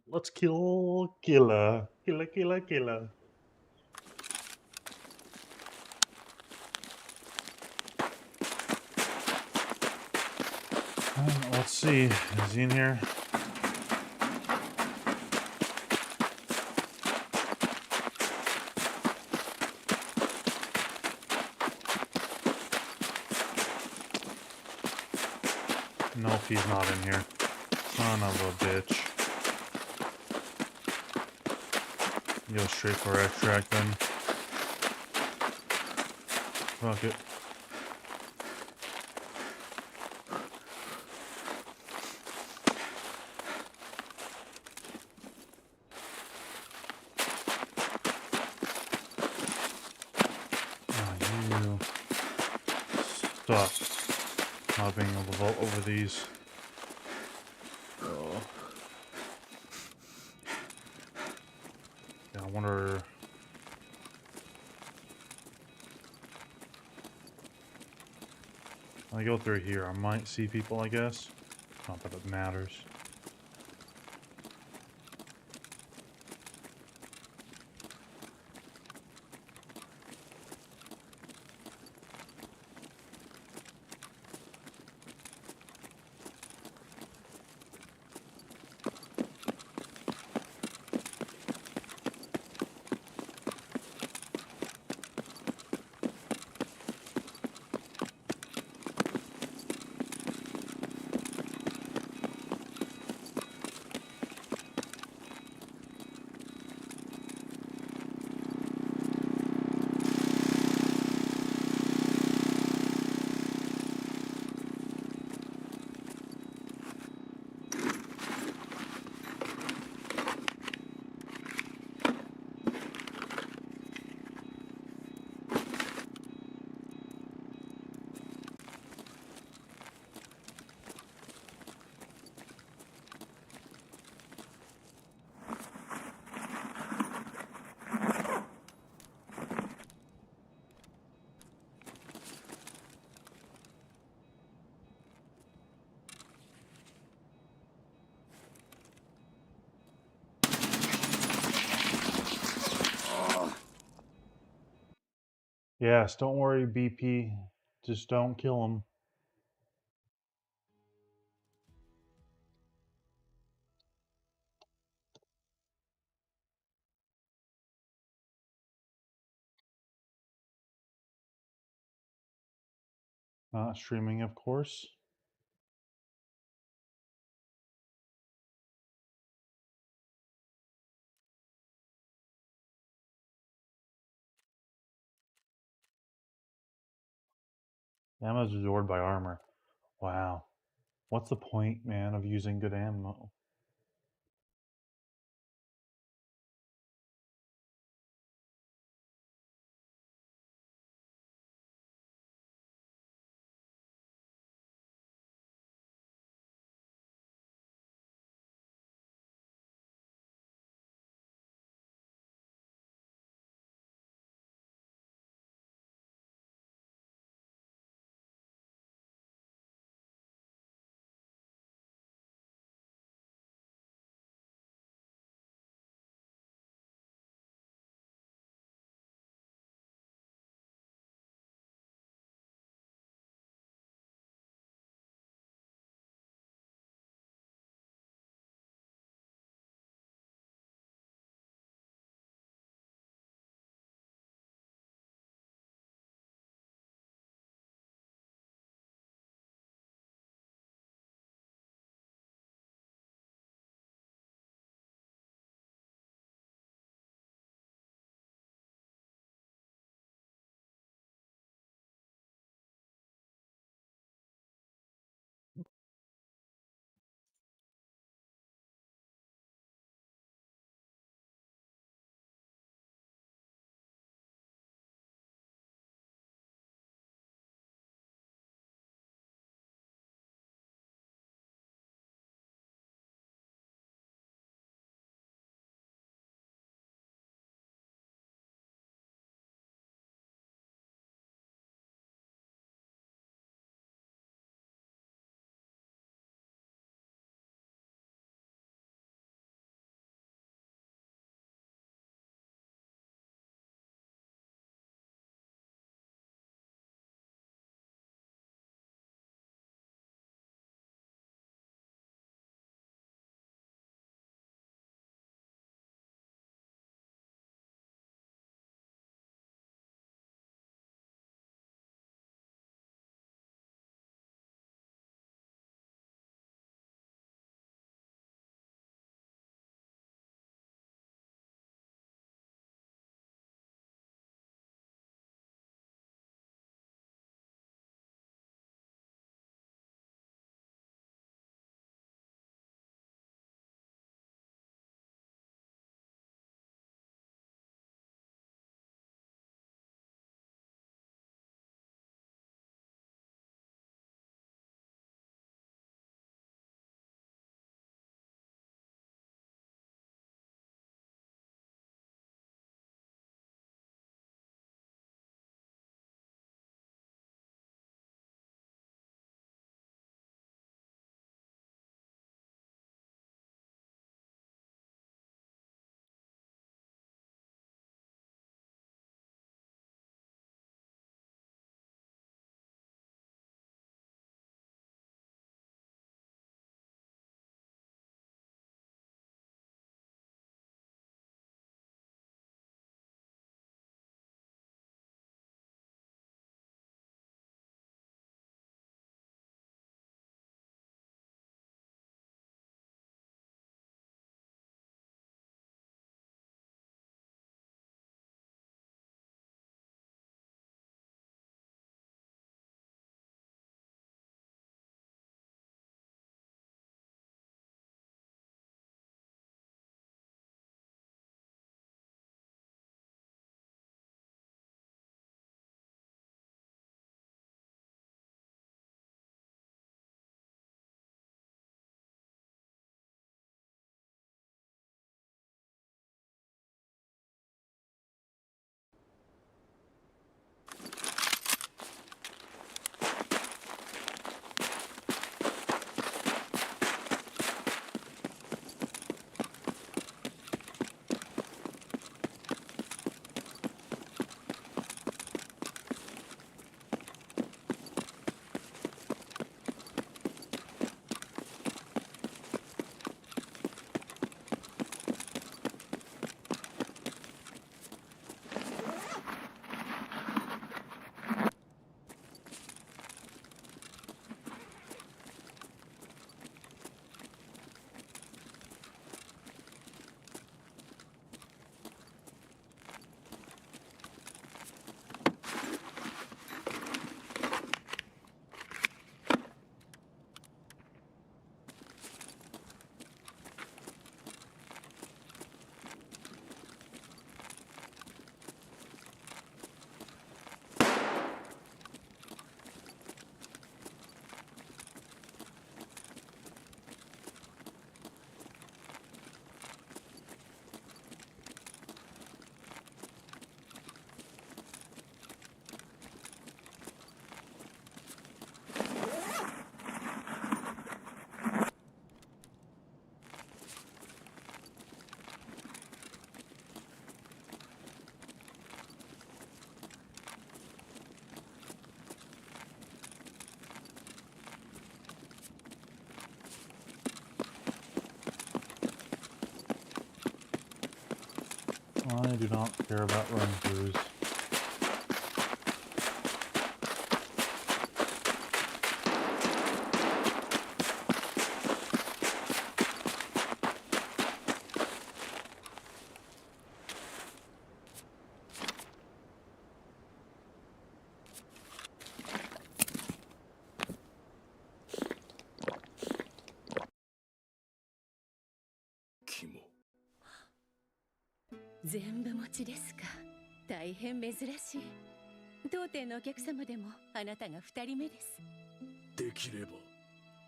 Let's kill killer. Killer, killer, killer. Let's see. Is he in here? Nope, he's not in here. Son of a bitch. Go straight for extract then. Fuck it. You stop not being able to vault over these. Oh. Yeah, I wonder. I go through here. I might see people, I guess. Not that it matters. Yes, don't worry, BP. Just don't kill him. Not streaming, of course. Ammo is absorbed by armor. Wow. What's the point, man, of using good ammo? I do not care about run-throughs.「全部持ちですか。大変珍しい。当店のお客様でもあなたが2人目です。できれば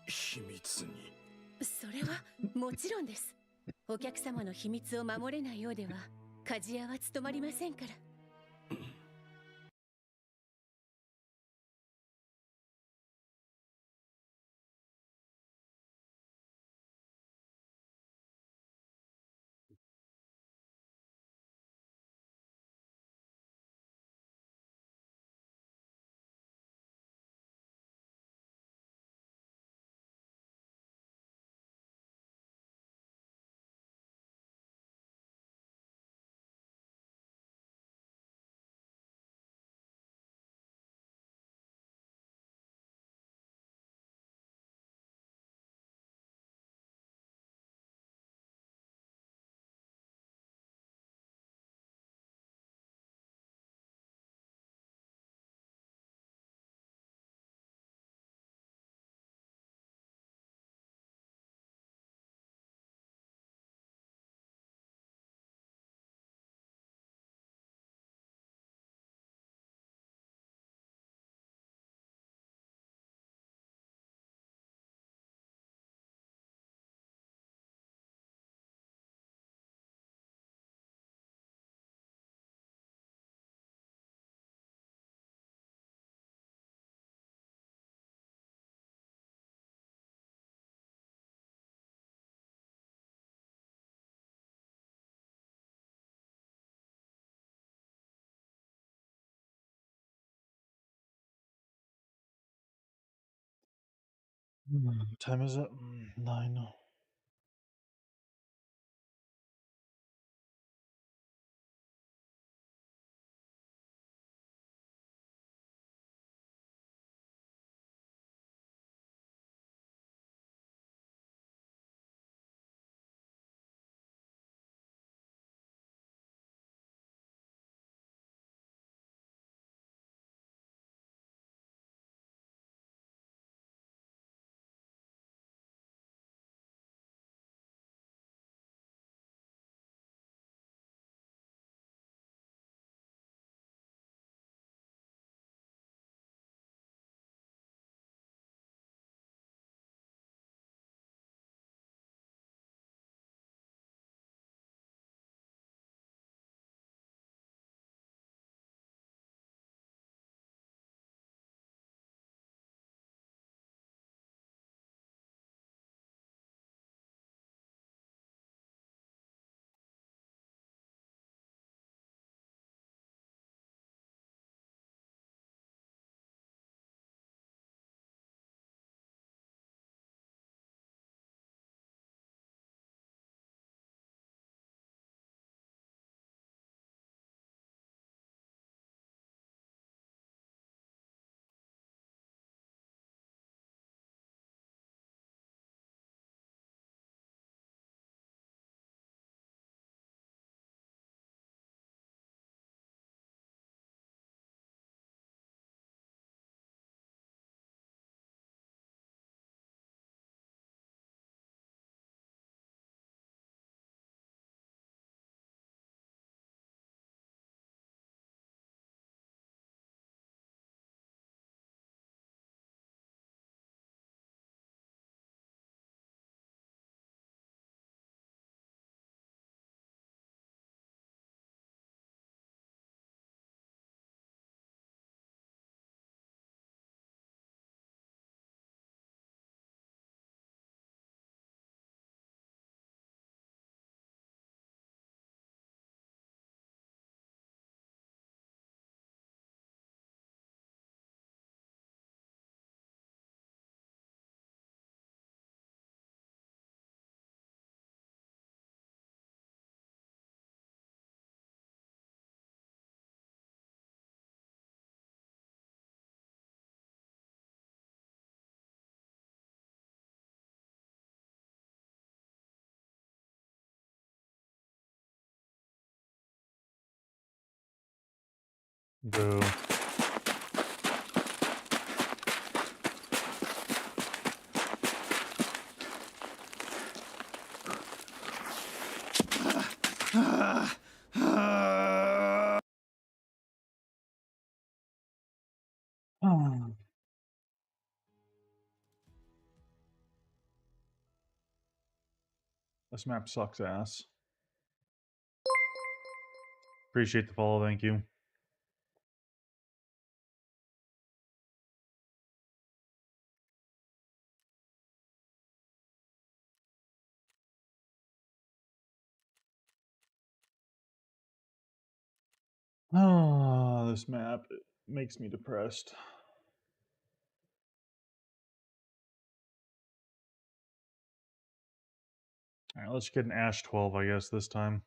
秘密に。それはもちろんです。お客様の秘密を守れないようでは鍛冶屋は務まりませんから。Time is it? 9. Boo. This map sucks ass. Appreciate the follow, thank you. Oh, this map makes me depressed. Alright, let's get an Ash 12, I guess, this time.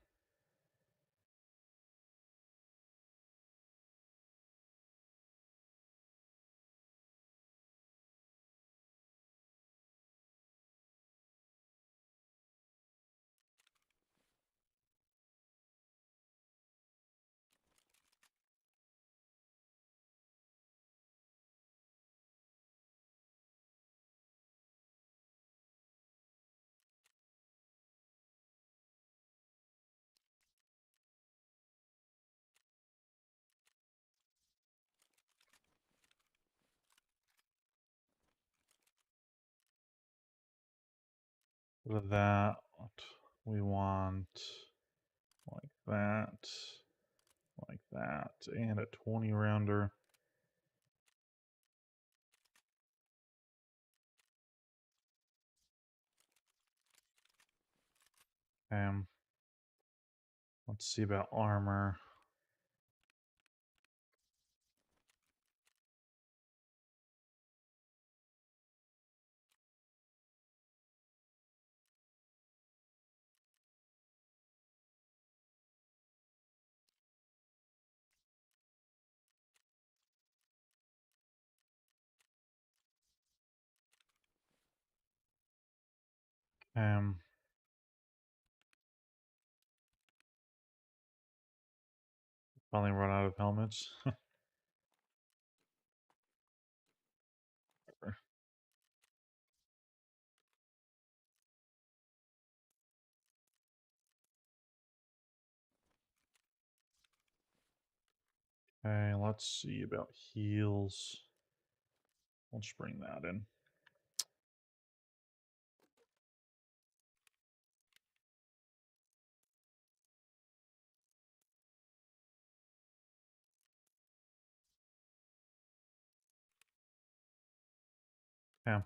With that, we want like that, and a 20 rounder. Let's see about armor. Um, Finally run out of helmets. Okay, let's see about heals. Let's bring that in. Yeah.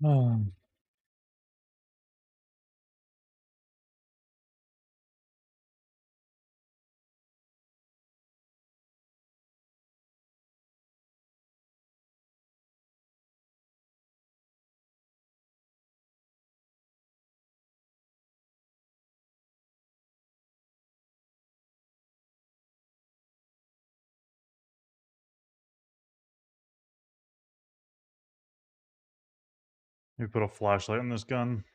Oh. You put a flashlight on this gun.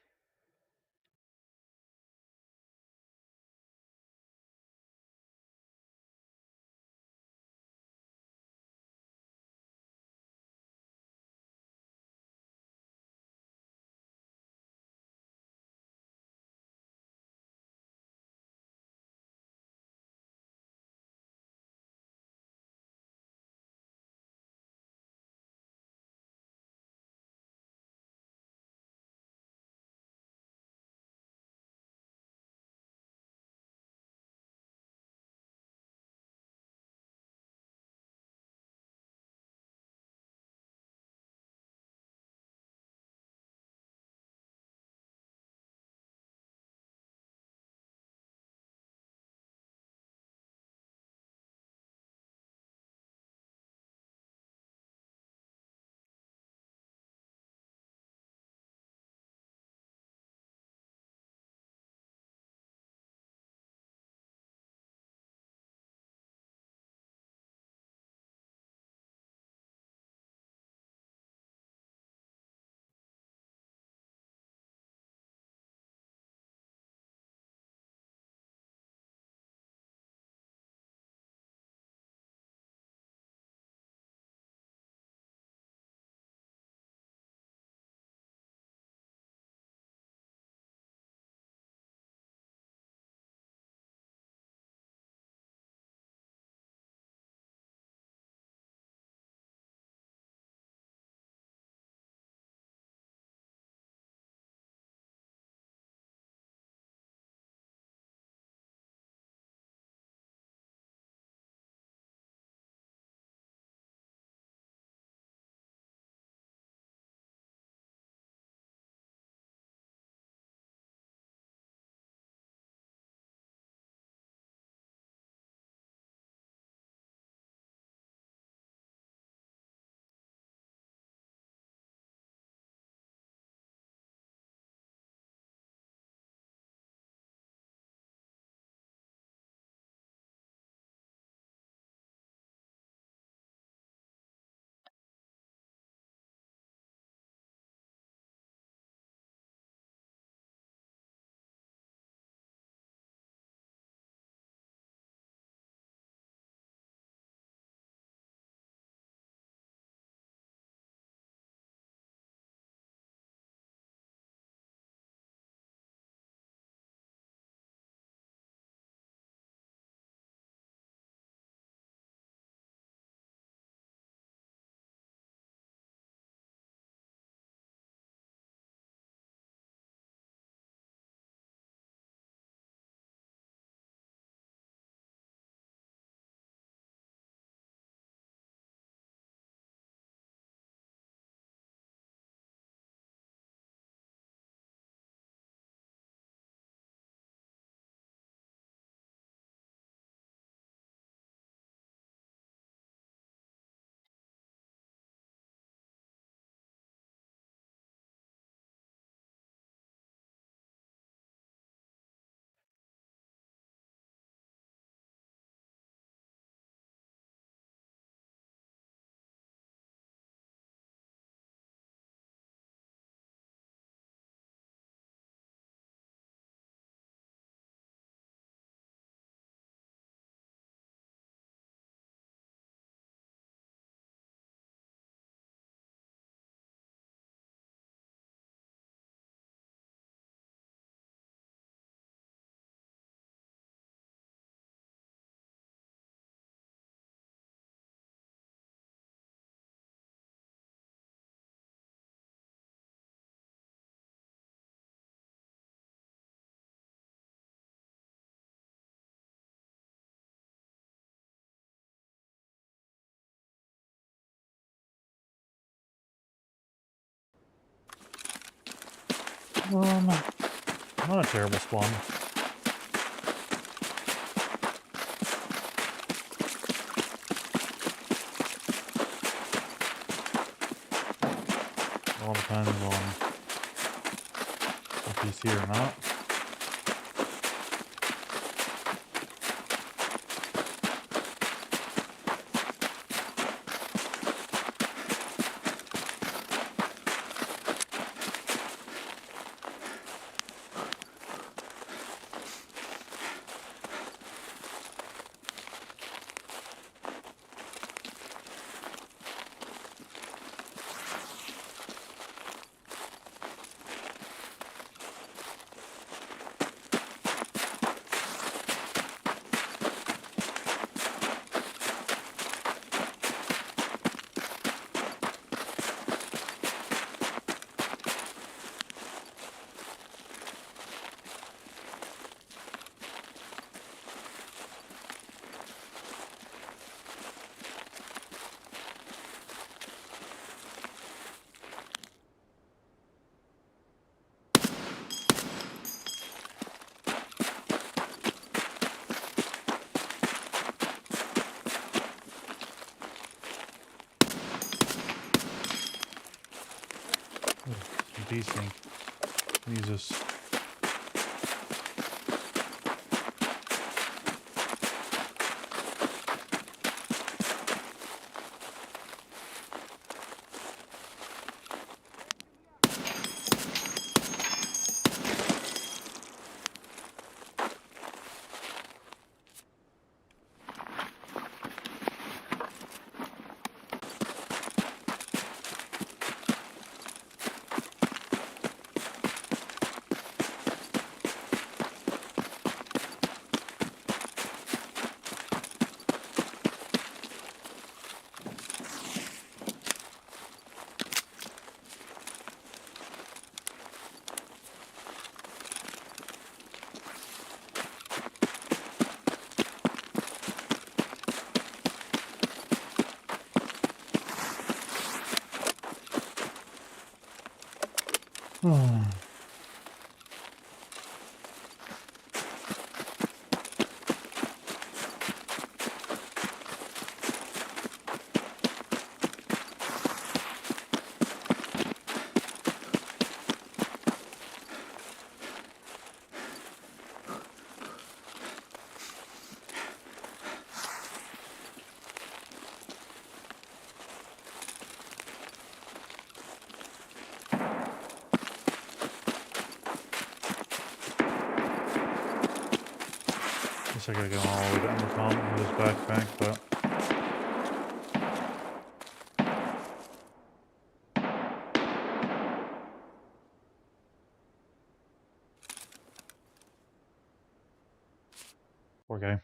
Not a terrible spawn. It all depends on if he's here or not. Desync. Use this. Guess I gotta go all the way down the pump with this backpack, but poor guy.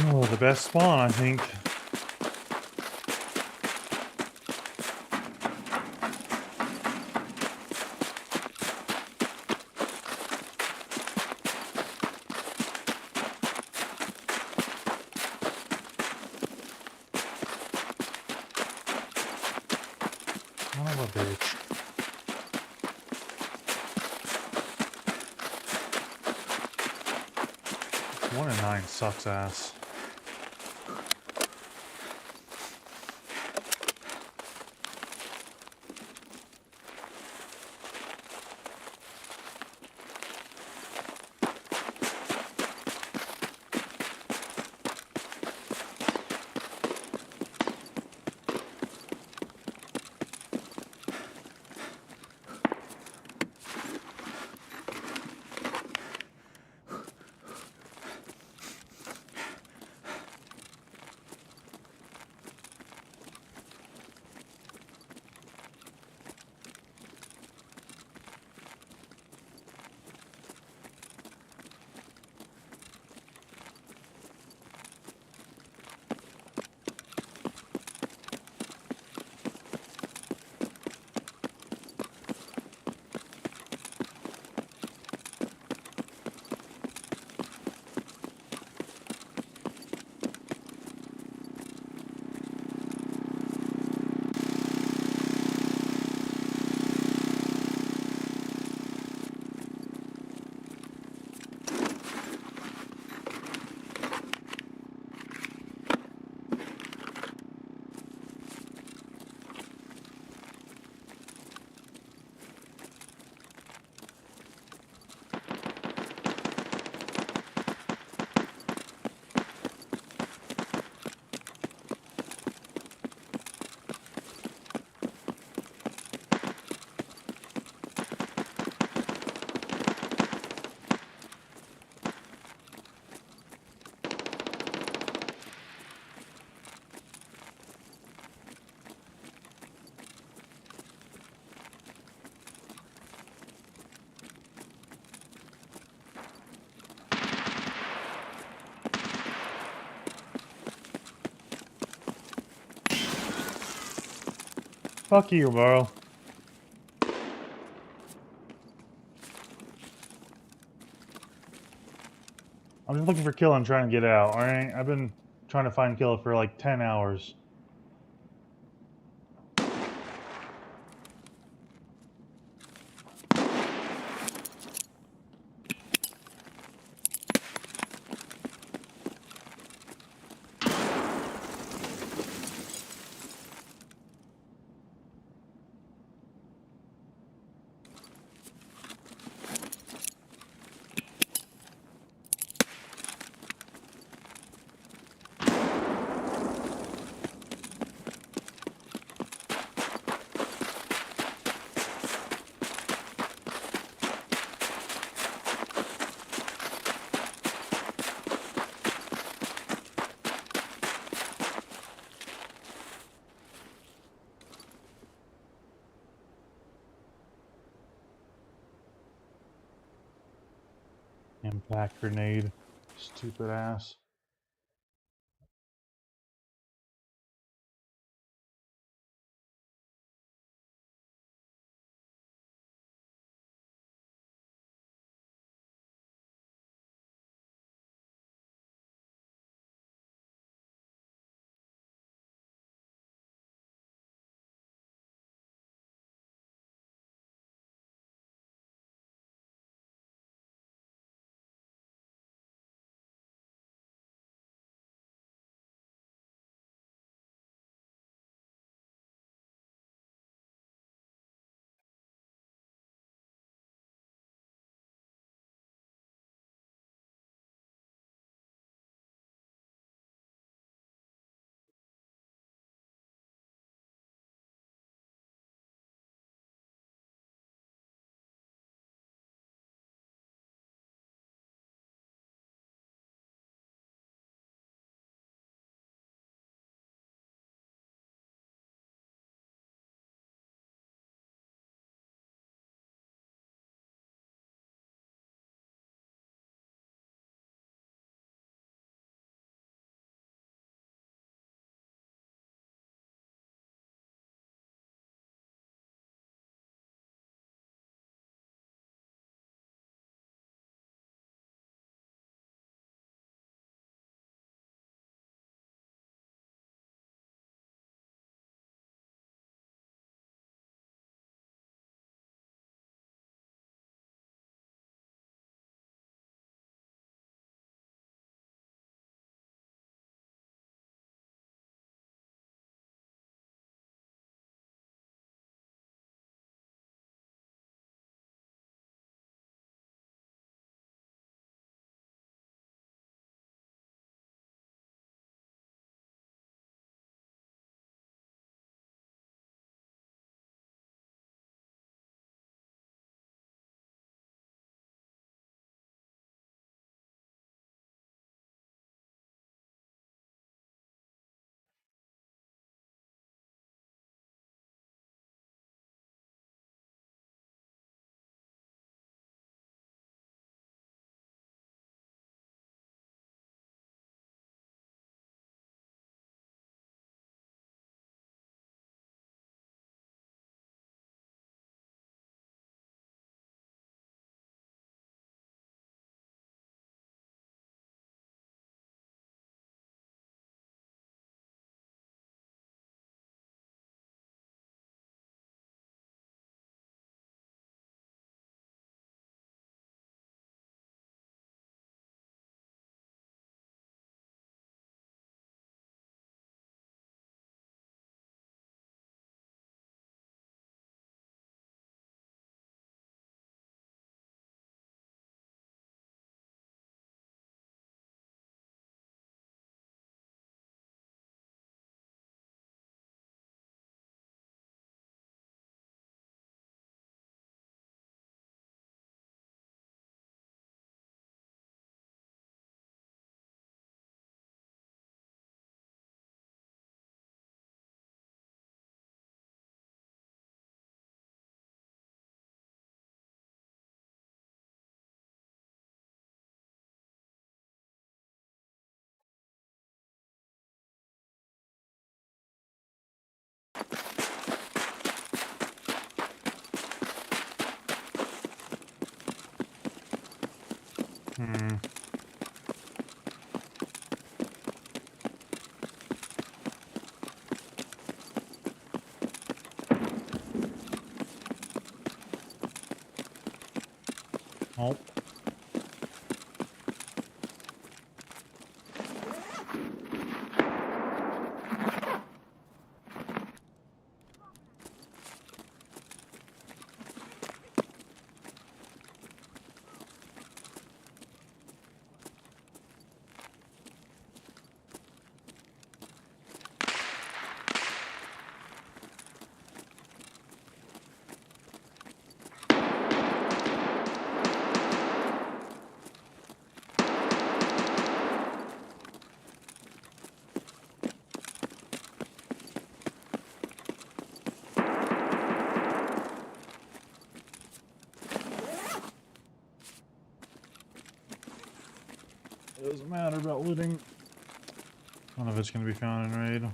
Oh, the best spawn, I think. Son of a bitch. 1 and 9 sucks ass. Fuck you, bro. I'm just looking for Killa and trying to get out, alright? I've been trying to find Killa for like 10 hours. Impact grenade. Stupid ass. Hmm. Oh. It doesn't matter about looting. None of it's going to be found in raid.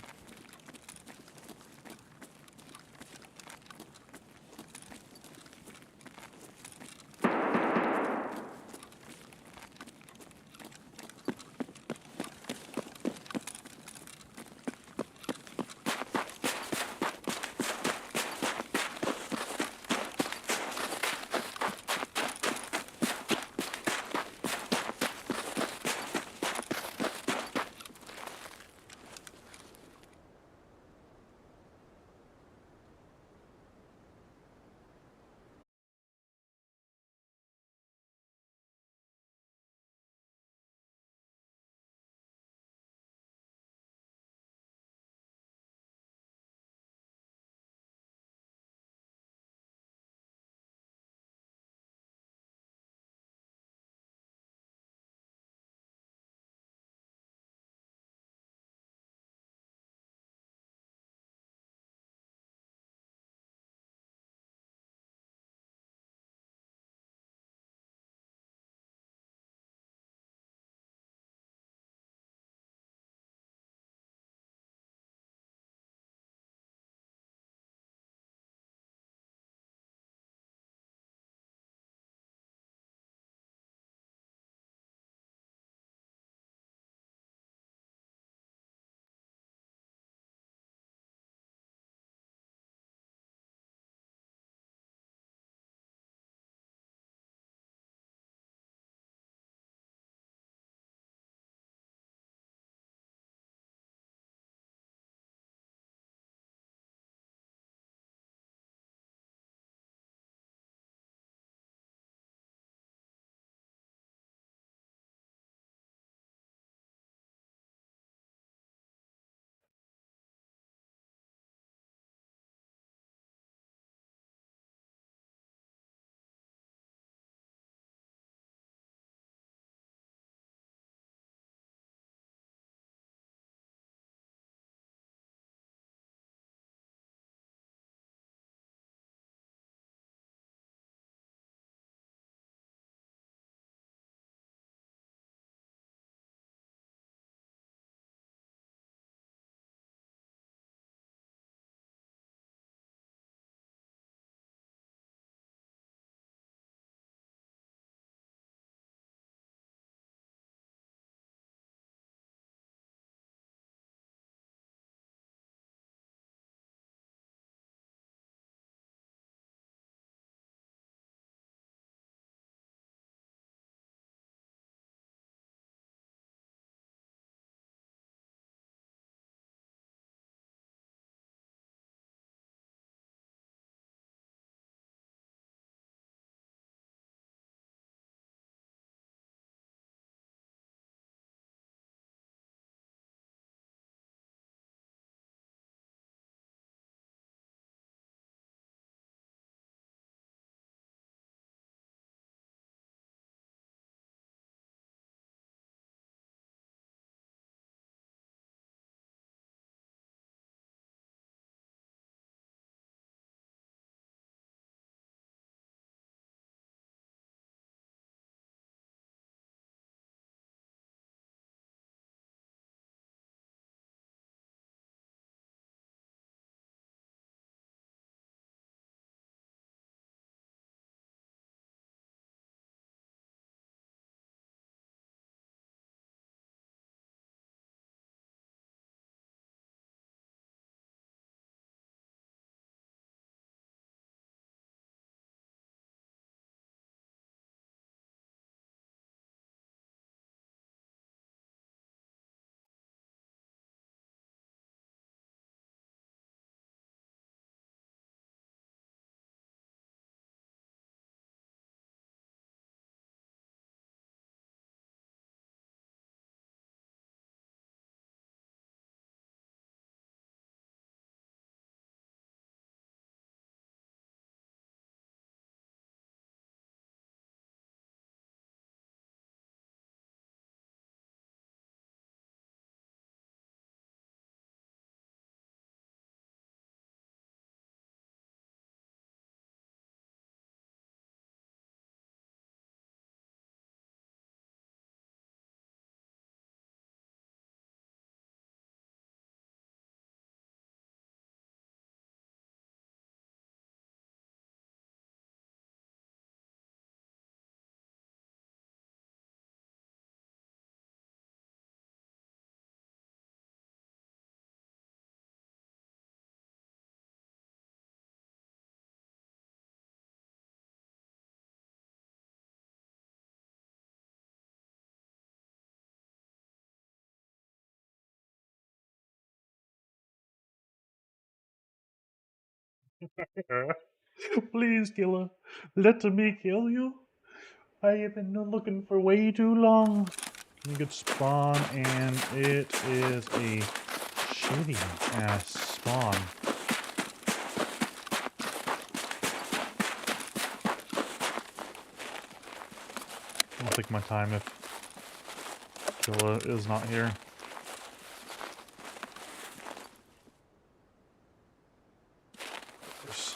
Please, killer, let me kill you. I have been looking for way too long. You could spawn, and it is a shitty ass spawn. I'll take my time if Killa is not here. There's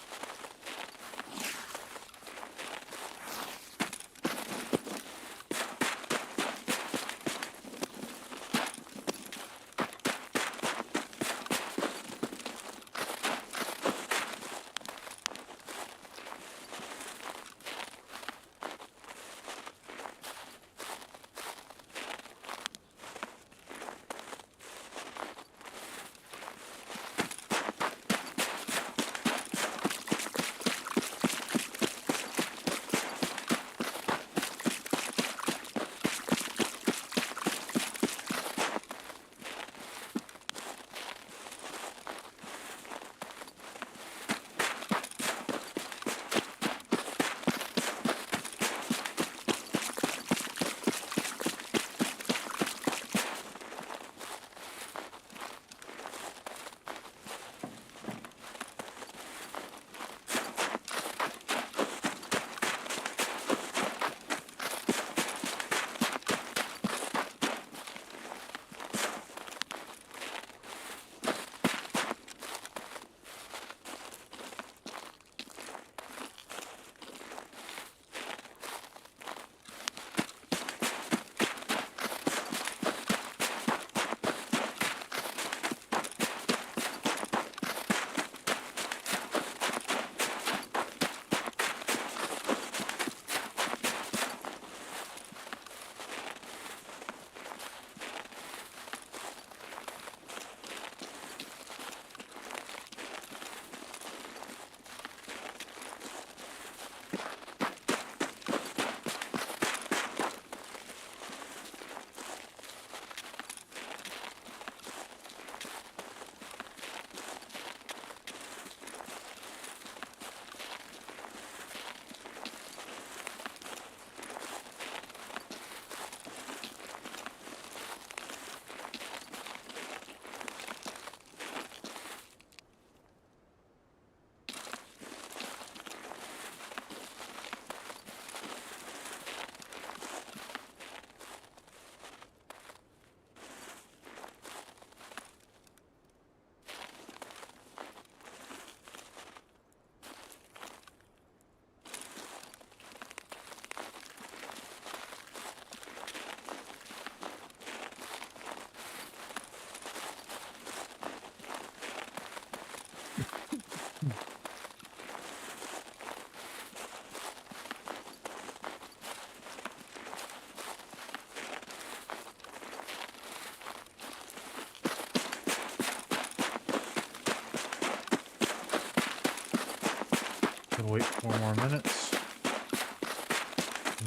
gonna wait 4 more minutes.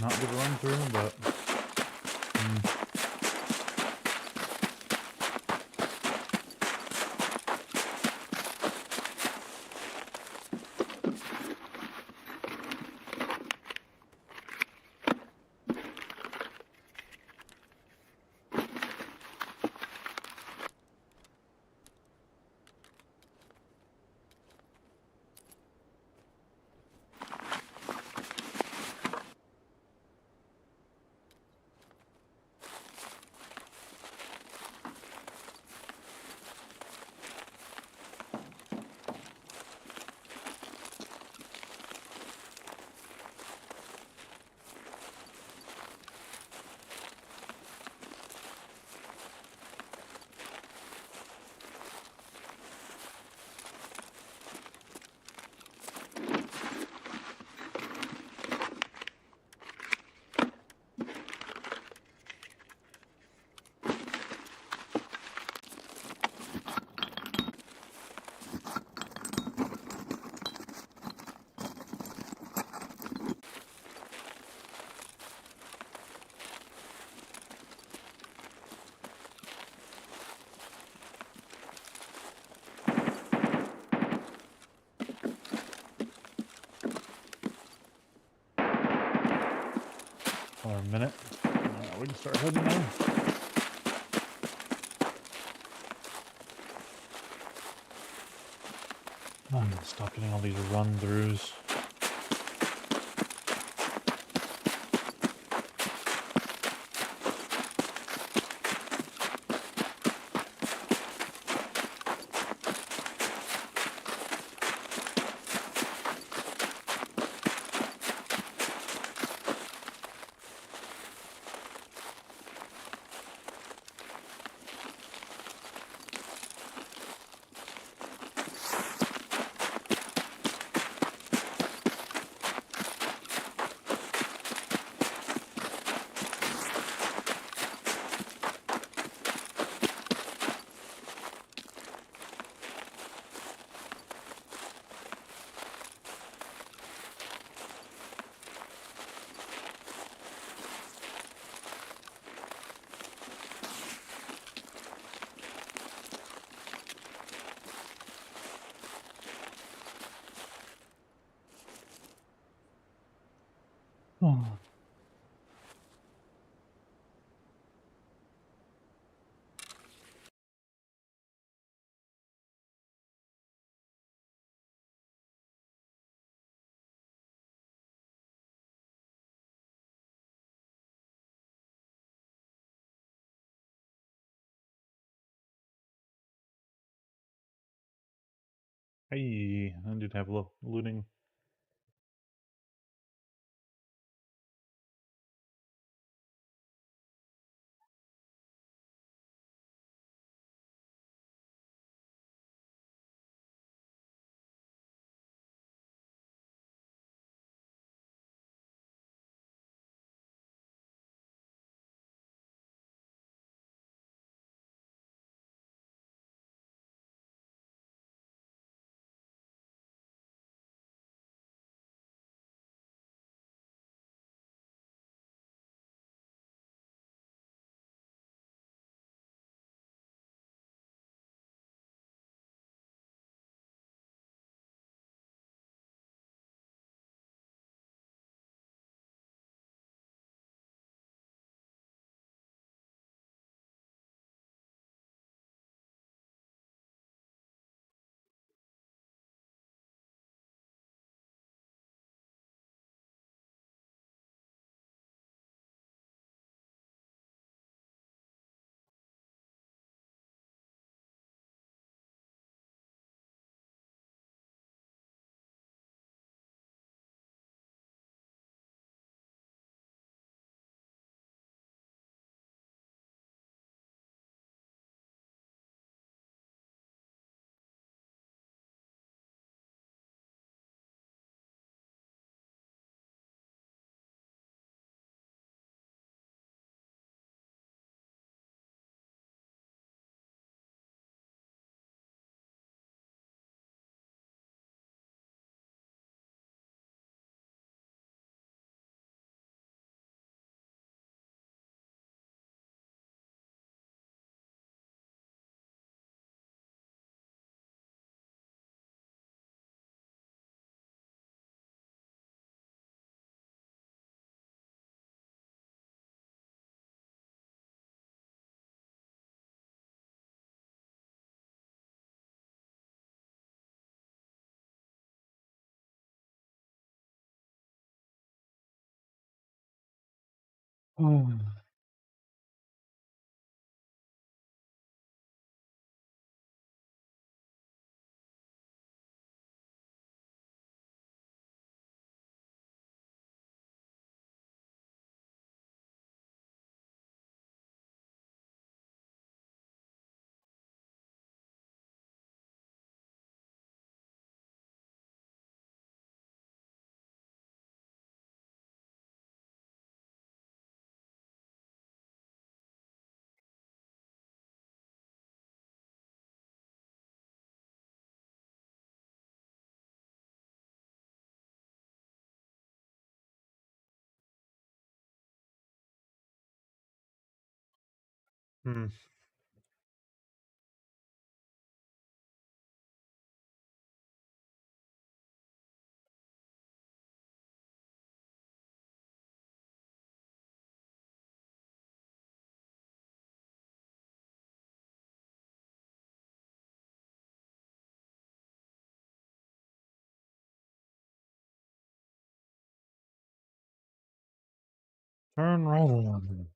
Not gonna run through, but minute. We can start heading in. Stop getting all these run-throughs. Oh. Hey, I did have a little looting. Oh. Hmm. Turn right around.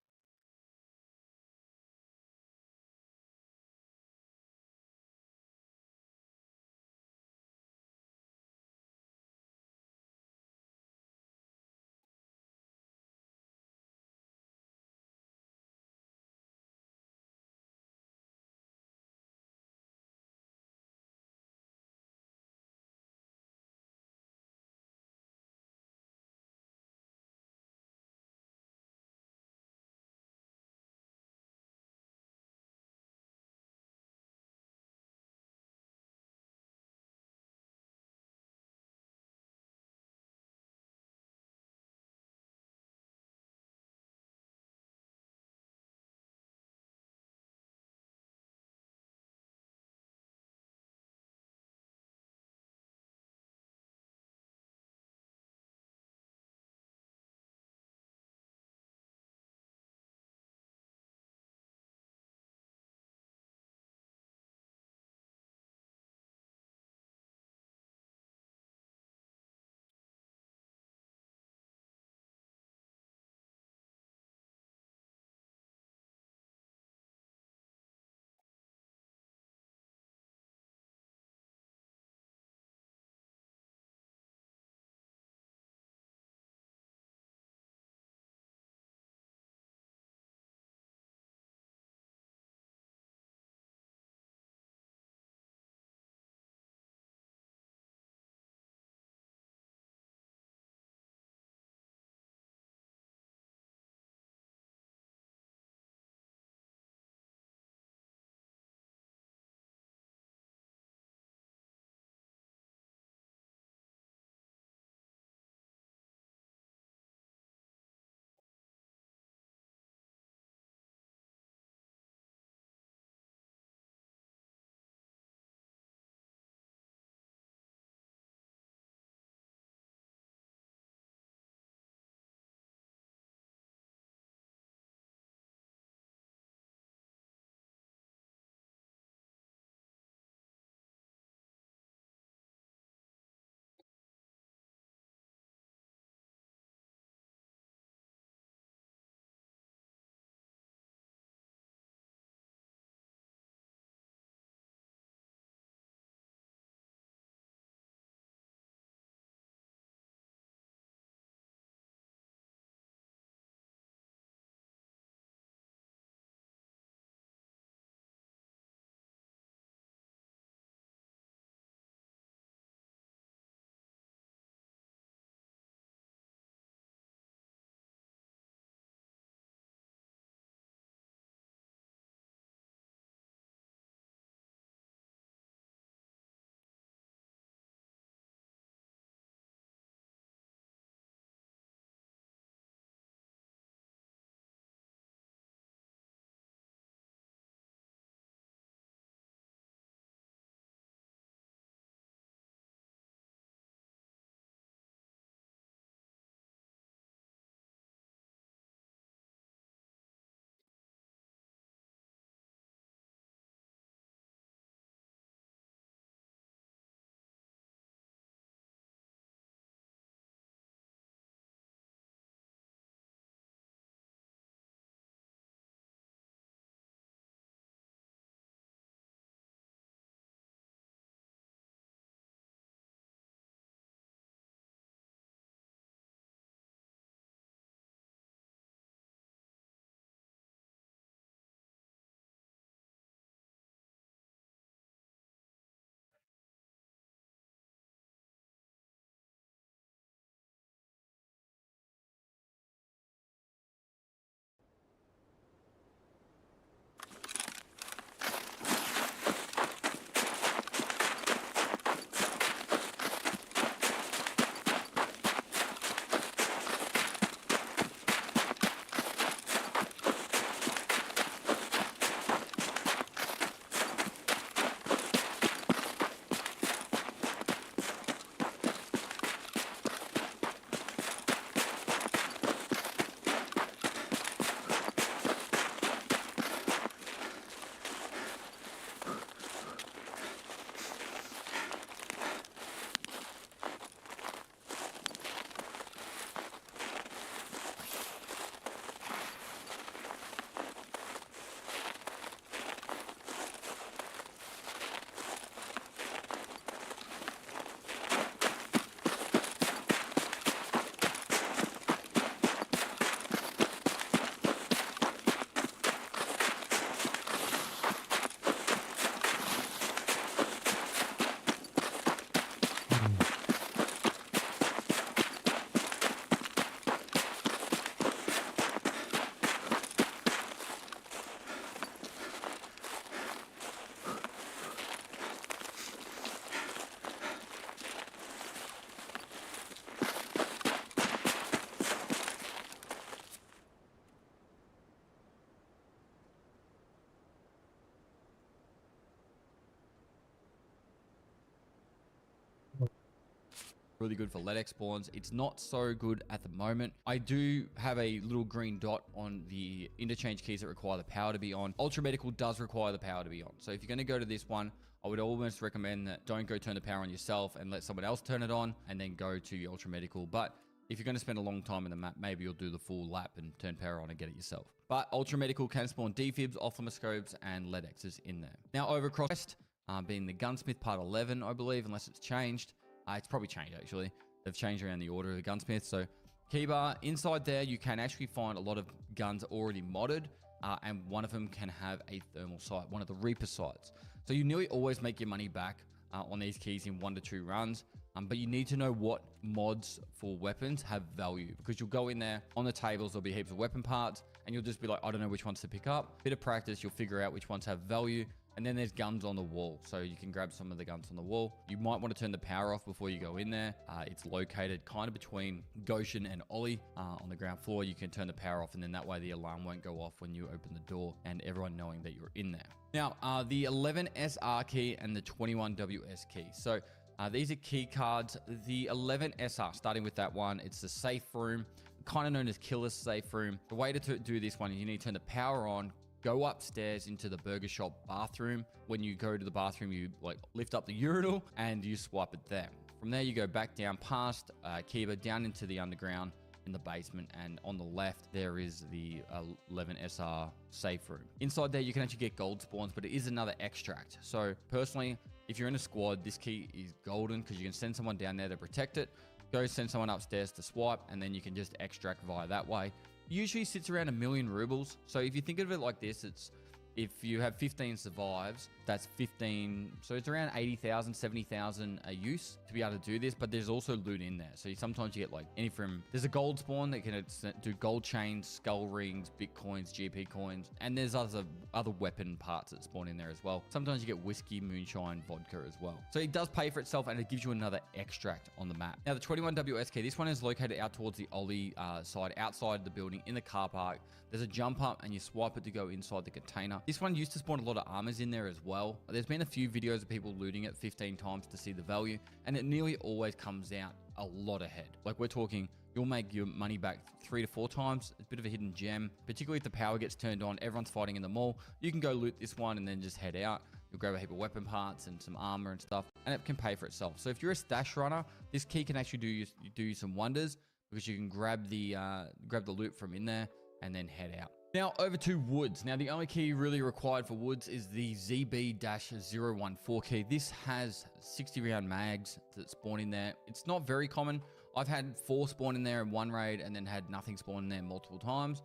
Really good for LEDX spawns. It's not so good at the moment. I do have a little green dot on the interchange keys that require the power to be on. Ultra Medical does require the power to be on. So if you're going to go to this one, I would almost recommend that don't go turn the power on yourself and let someone else turn it on and then go to your Ultra Medical. But if you're going to spend a long time in the map, maybe you'll do the full lap and turn power on and get it yourself. But Ultra Medical can spawn defibs, ophthalmoscopes, and LEDXs in there. Now over across, being the Gunsmith Part 11, I believe, unless it's changed. It's probably changed, actually. They've changed around the order of the Gunsmith. So keybar, inside there, you can actually find a lot of guns already modded. And one of them can have a thermal sight, one of the Reaper sights. So you nearly always make your money back on these keys in 1 to 2 runs. But you need to know what mods for weapons have value, because you'll go in there on the tables, there'll be heaps of weapon parts and you'll just be like, I don't know which ones to pick up. Bit of practice, you'll figure out which ones have value. And then there's guns on the wall, so you can grab some of the guns on the wall. You might want to turn the power off before you go in there. It's located kind of between Goshen and Ollie on the ground floor. You can turn the power off, and then that way the alarm won't go off when you open the door and everyone knowing that you're in there. Now, the 11SR key and the 21WS key. So these are key cards. The 11SR, starting with that one, it's the safe room, kind of known as killer's safe room. The way to do this one is you need to turn the power on, go upstairs into the burger shop bathroom. When you go to the bathroom, you like lift up the urinal and you swipe it there. From there, you go back down past Kiba, down into the underground in the basement, and on the left there is the 11SR safe room. Inside there you can actually get gold spawns, but it is another extract. So personally, if you're in a squad, this key is golden because you can send someone down there to protect it, go send someone upstairs to swipe, and then you can just extract via that way. Usually sits around 1 million rubles. So if you think of it like this, it's if you have 15 survives, that's 15. So it's around 80,000, 70,000 a use to be able to do this. But there's also loot in there. So sometimes you get like any from, there's a gold spawn that can do gold chains, skull rings, bitcoins, GP coins. And there's other weapon parts that spawn in there as well. Sometimes you get whiskey, moonshine, vodka as well. So it does pay for itself, and it gives you another extract on the map. Now the 21WSK, this one is located out towards the Ollie side, outside the building in the car park. There's a jump up and you swipe it to go inside the container. This one used to spawn a lot of armors in there as well. There's been a few videos of people looting it 15 times to see the value, and it nearly always comes out a lot ahead. Like we're talking, you'll make your money back 3 to 4 times. It's a bit of a hidden gem, particularly if the power gets turned on, everyone's fighting in the mall. You can go loot this one and then just head out. You'll grab a heap of weapon parts and some armor and stuff, and it can pay for itself. So if you're a stash runner, this key can actually do you some wonders, because you can grab the loot from in there and then head out. Now over to woods. Now the only key really required for woods is the ZB-014 key. This has 60 round mags that spawn in there. It's not very common. I've had 4 spawn in there in one raid and then had nothing spawn in there multiple times.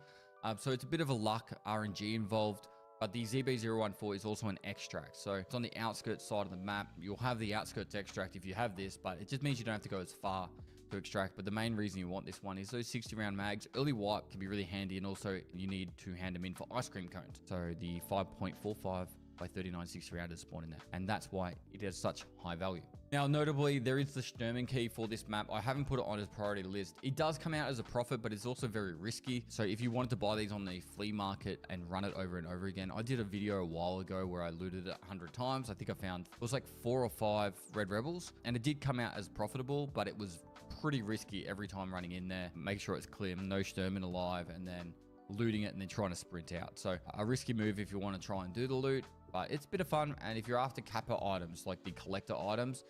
So it's a bit of a luck RNG involved. But the ZB-014 is also an extract. So it's on the outskirts side of the map. You'll have the outskirts extract if you have this, but it just means you don't have to go as far to extract. But the main reason you want this one is those 60 round mags. Early wipe can be really handy, and also you need to hand them in for ice cream cones. So the 5.45 by 39 60 rounders spawn in there, and that's why it has such high value. Now notably, there is the Sturman key for this map. I haven't put it on as priority list. It does come out as a profit, but it's also very risky. So if you wanted to buy these on the flea market and run it over and over again, I did a video a while ago where I looted it 100 times. I think I found it was like 4 or 5 red rebels, and it did come out as profitable, but it was pretty risky every time running in there. Make sure it's clear, no Sturman alive, and then looting it and then trying to sprint out. So a risky move if you want to try and do the loot, but it's a bit of fun. And if you're after kappa items, like the collector items,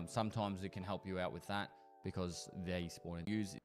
sometimes it can help you out with that because they spawn and use.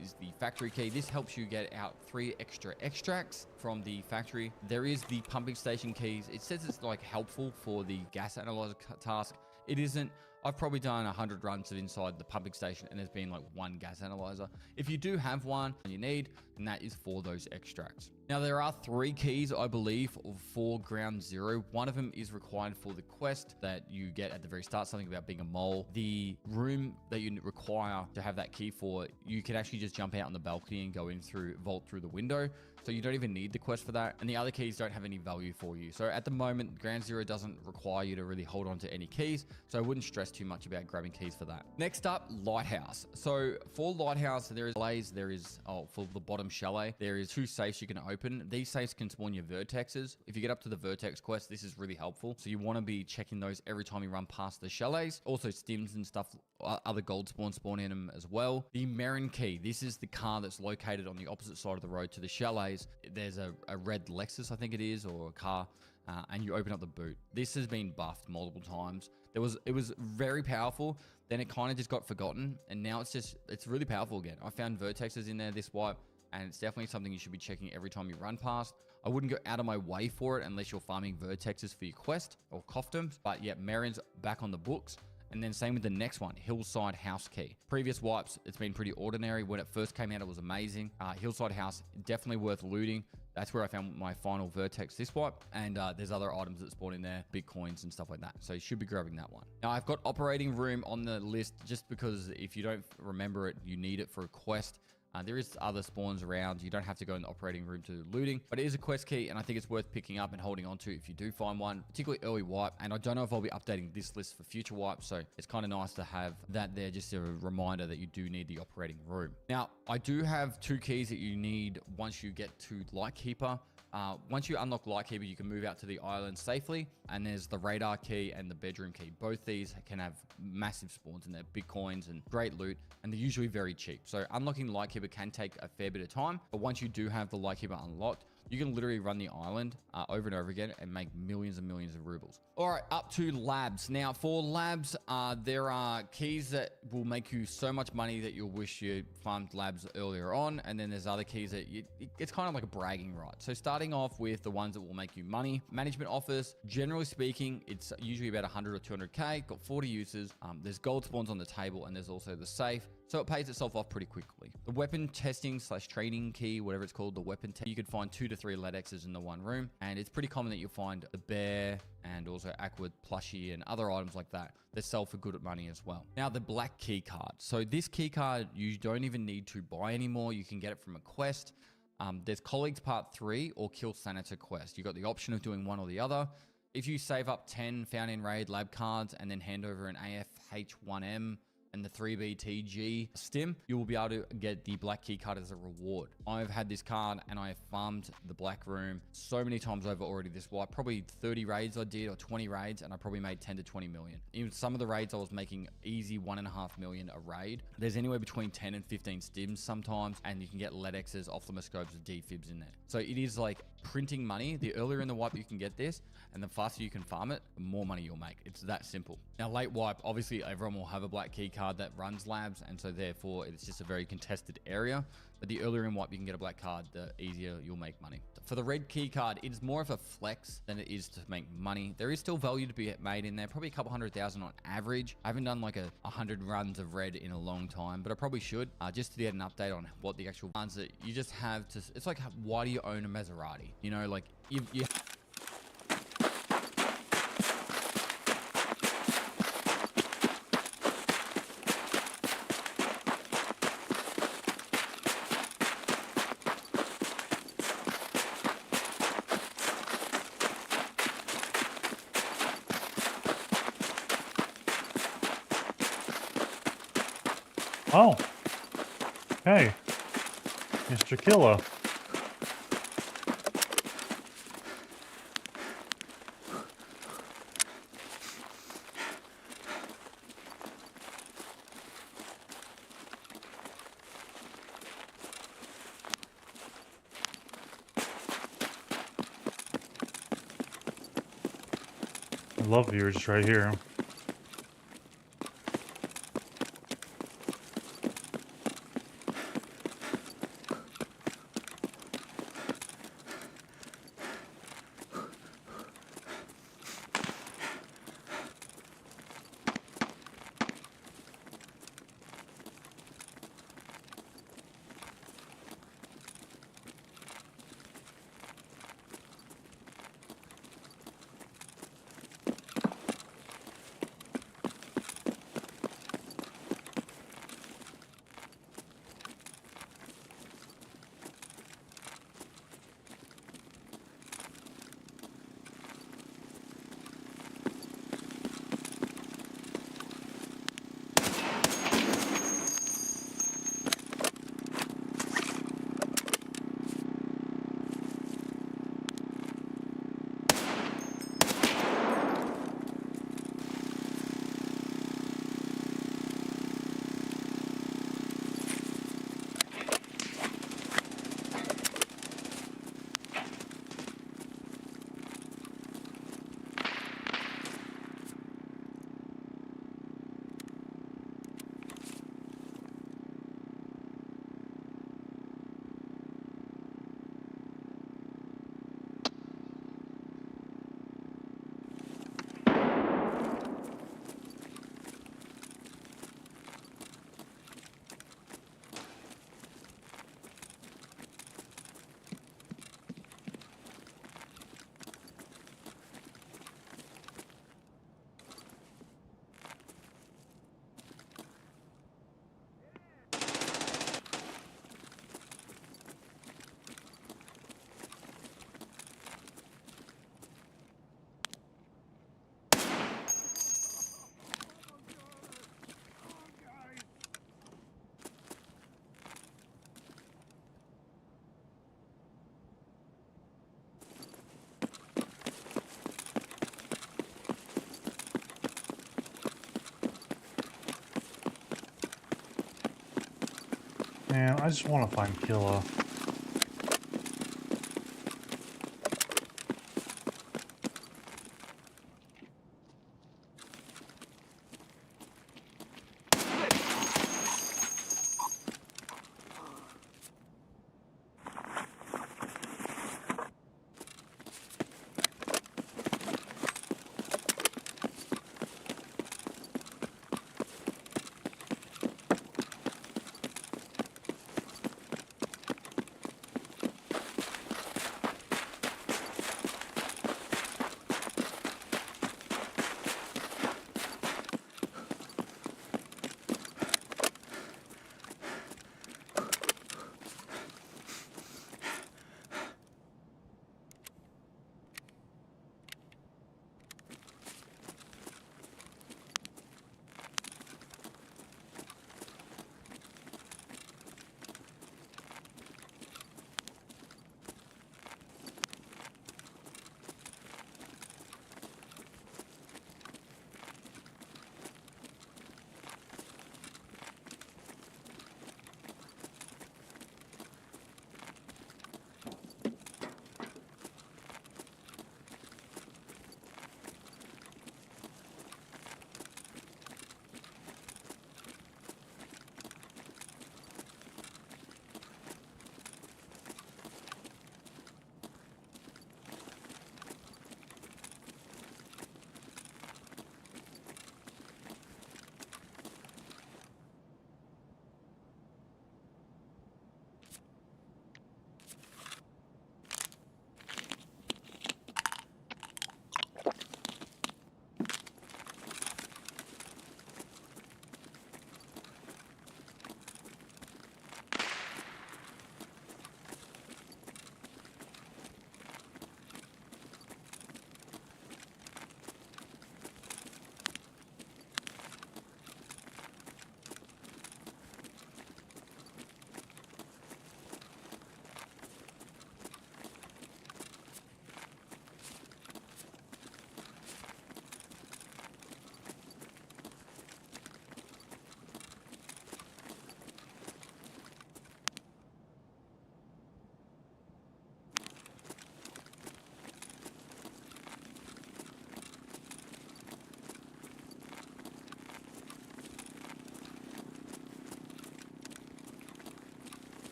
Is the factory key. This helps you get out 3 extra extracts from the factory. There is the pumping station keys. It says it's like helpful for the gas analyzer task. It isn't. I've probably done 100 runs of inside the pumping station and there's been like 1 gas analyzer. If you do have one and you need, then that is for those extracts. Now there are 3 keys, I believe, for Ground Zero. One of them is required for the quest that you get at the very start, something about being a mole. The room that you require to have that key for, you can actually just jump out on the balcony and go in through, vault through the window. So you don't even need the quest for that. And the other keys don't have any value for you. So at the moment, Ground Zero doesn't require you to really hold on to any keys. So I wouldn't stress too much about grabbing keys for that. Next up, Lighthouse. So for Lighthouse, there is chalets. There is, for the bottom chalet, there is 2 safes you can open. These safes can spawn your vertexes. If you get up to the vertex quest, this is really helpful. So you want to be checking those every time you run past the chalets. Also stims and stuff, other gold spawn in them as well. The Marin key. This is the car that's located on the opposite side of the road to the chalets. There's a red Lexus, I think it is, or a car, and you open up the boot. This has been buffed multiple times. It was very powerful. Then it kind of just got forgotten, and now it's really powerful again. I found vertexes in there this wipe, and it's definitely something you should be checking every time you run past. I wouldn't go out of my way for it unless you're farming vertexes for your quest or costumes. But yeah, Marin's back on the books. And then same with the next one, Hillside House key. Previous wipes, it's been pretty ordinary. When it first came out, it was amazing. Hillside House, definitely worth looting. That's where I found my final vertex this wipe. And there's other items that spawn in there, big coins and stuff like that. So you should be grabbing that one. Now I've got operating room on the list just because if you don't remember it, you need it for a quest. There is other spawns around. You don't have to go in the operating room to looting, but it is a quest key, and I think it's worth picking up and holding on to if you do find one, particularly early wipe. And I don't know if I'll be updating this list for future wipes, so it's kind of nice to have that there, just a reminder that you do need the operating room. Now, I do have 2 keys that you need once you get to Lightkeeper. Once you unlock Lightkeeper, you can move out to the island safely, and there's the radar key and the bedroom key. Both these can have massive spawns in there, big coins and great loot, and they're usually very cheap. So unlocking Lightkeeper can take a fair bit of time, but once you do have the Lightkeeper unlocked, you can literally run the island over and over again and make millions and millions of rubles. All right, up to labs. Now for labs, there are keys that will make you so much money that you'll wish you farmed labs earlier on. And then there's other keys that it's kind of like a bragging right. So starting off with the ones that will make you money. Management office, generally speaking, it's usually about 100 or 200K, got 40 uses. There's gold spawns on the table, and there's also the safe. So it pays itself off pretty quickly. The weapon testing / training key, whatever it's called, the weapon test, you could find 2 to 3 LEDXs in the one room. And it's pretty common that you'll find the bear and also Aqua plushie and other items like that that sell for good money as well. Now the black key card. So this key card, you don't even need to buy anymore. You can get it from a quest. There's Colleagues Part 3 or Kill Senator quest. You got the option of doing one or the other. If you save up 10 found in raid lab cards and then hand over an AFH1M and the 3BTG stim, you will be able to get the black key card as a reward. I've had this card and I have farmed the black room so many times over already this wipe. Probably 30 raids I did, or 20 raids, and I probably made 10 to 20 million. Even some of the raids I was making easy 1.5 million a raid. There's anywhere between 10 and 15 stims sometimes, and you can get LEDXs, ophthalmoscopes, and defibs in there. So it is like printing money. The earlier in the wipe you can get this, and the faster you can farm it, the more money you'll make. It's that simple. Now late wipe, obviously everyone will have a black key card. card that runs labs, and so therefore it's just a very contested area. But the earlier in WIPE you can get a black card, the easier you'll make money. For the red key card, it is more of a flex than it is to make money. There is still value to be made in there, probably a couple 100,000 on average. I haven't done like 100 runs of red in a long time, but I probably should, just to get an update on what the actual ones that you just have to. It's like, why do you own a Maserati? You know, like you Oh. Hey. Mr. Killa. I love yours right here. Man, I just want to find Killa.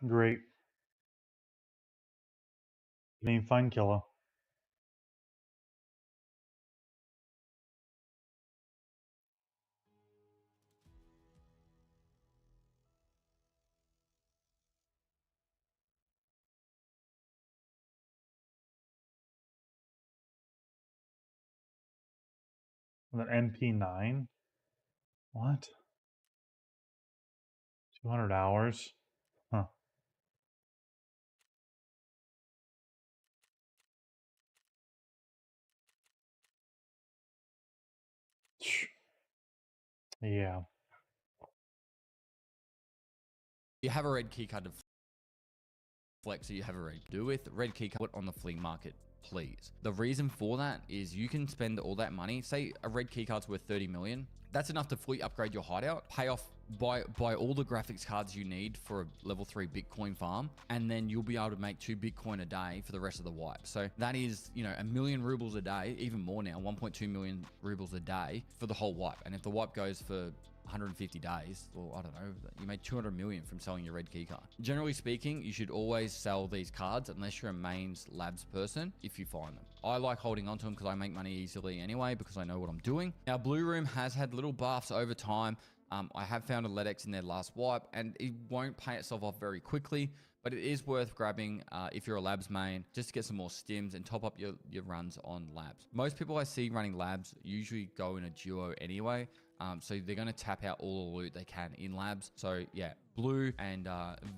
Great. Main fun killer. An MP9? What? 200 hours? Huh. Yeah. You have a red keycard to flex, so you have a red do with red keycard on the flea market, please. The reason for that is you can spend all that money. Say a red keycard's worth 30 million. That's enough to fully upgrade your hideout, pay off, buy all the graphics cards you need for a level 3 Bitcoin farm, and then you'll be able to make 2 Bitcoin a day for the rest of the wipe. So that is, you know, 1 million rubles a day, even more now, 1.2 million rubles a day for the whole wipe. And if the wipe goes for 150 days, or I don't know, you made 200 million from selling your red key card. Generally speaking, you should always sell these cards unless you're a mains labs person, if you find them. I like holding onto them because I make money easily anyway, because I know what I'm doing. Now, Blue Room has had little buffs over time. I have found a LEDX in their last wipe, and it won't pay itself off very quickly, but it is worth grabbing if you're a labs main, just to get some more stims and top up your runs on labs. Most people I see running labs usually go in a duo anyway, so they're going to tap out all the loot they can in labs. So yeah, blue and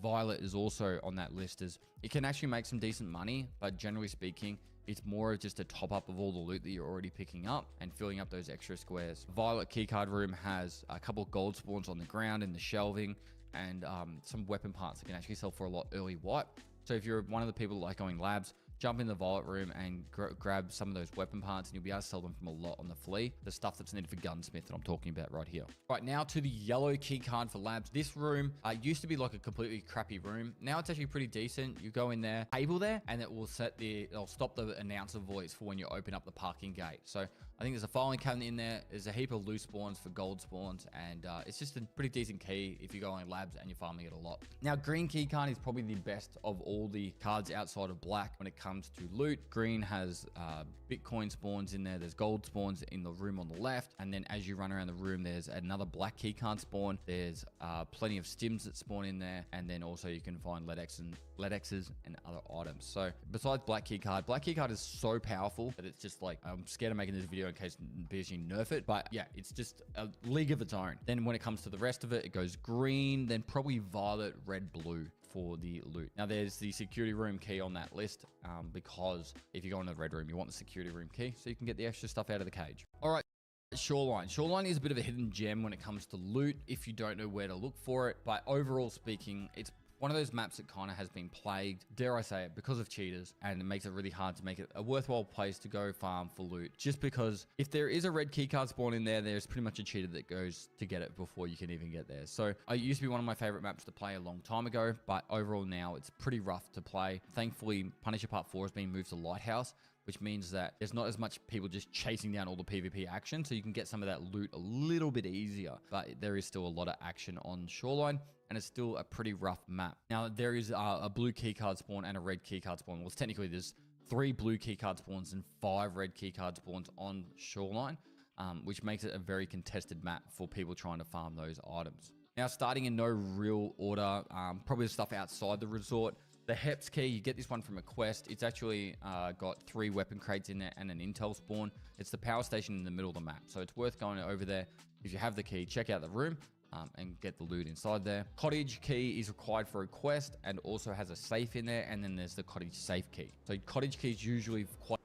violet is also on that list, as it can actually make some decent money, but generally speaking, it's more of just a top up of all the loot that you're already picking up and filling up those extra squares. Violet keycard room has a couple of gold spawns on the ground in the shelving, and some weapon parts that can actually sell for a lot early wipe. So if you're one of the people that like going labs, jump in the violet room and grab some of those weapon parts, and you'll be able to sell them from a lot on the flea. The stuff that's needed for gunsmith that I'm talking about right here. Right now to the yellow key card for labs. This room used to be like a completely crappy room. Now it's actually pretty decent. You go in there, table there, and it will it'll stop the announcer voice for when you open up the parking gate. So I think there's a filing cabinet in there. There's a heap of loose spawns for gold spawns, and it's just a pretty decent key if you're going labs and you're farming it a lot. Now, green key card is probably the best of all the cards outside of black when it comes to loot. Green has Bitcoin spawns in there. There's gold spawns in the room on the left, and then as you run around the room, there's another black key card spawn. There's plenty of stims that spawn in there, and then also you can find LEDXs and other items. So besides black key card is so powerful that it's just like, I'm scared of making this video in case BSG nerf it, but yeah, it's just a league of its own. Then when it comes to the rest of it, it goes green, then probably violet, red, blue for the loot. Now there's the security room key on that list, because if you go into the red room, you want the security room key so you can get the extra stuff out of the cage. All right. Shoreline. Shoreline is a bit of a hidden gem when it comes to loot if you don't know where to look for it, but overall speaking, it's one of those maps that kind of has been plagued, dare I say it, because of cheaters, and it makes it really hard to make it a worthwhile place to go farm for loot. Just because if there is a red keycard spawn in there, there's pretty much a cheater that goes to get it before you can even get there. So it used to be one of my favorite maps to play a long time ago, but overall now it's pretty rough to play. Thankfully, Punisher Part 4 has been moved to Lighthouse, which means that there's not as much people just chasing down all the PvP action, so you can get some of that loot a little bit easier, but there is still a lot of action on Shoreline, and it's still a pretty rough map. Now, there is a blue keycard spawn and a red keycard spawn. Well, technically, there's 3 blue keycard spawns and 5 red keycard spawns on Shoreline, which makes it a very contested map for people trying to farm those items. Now, starting in no real order, probably the stuff outside the resort. The Heps key, you get this one from a quest. It's actually got 3 weapon crates in there and an intel spawn. It's the power station in the middle of the map, so it's worth going over there. If you have the key, check out the room and get the loot inside there. Cottage key is required for a quest and also has a safe in there, and then there's the cottage safe key. So cottage key is usually quite...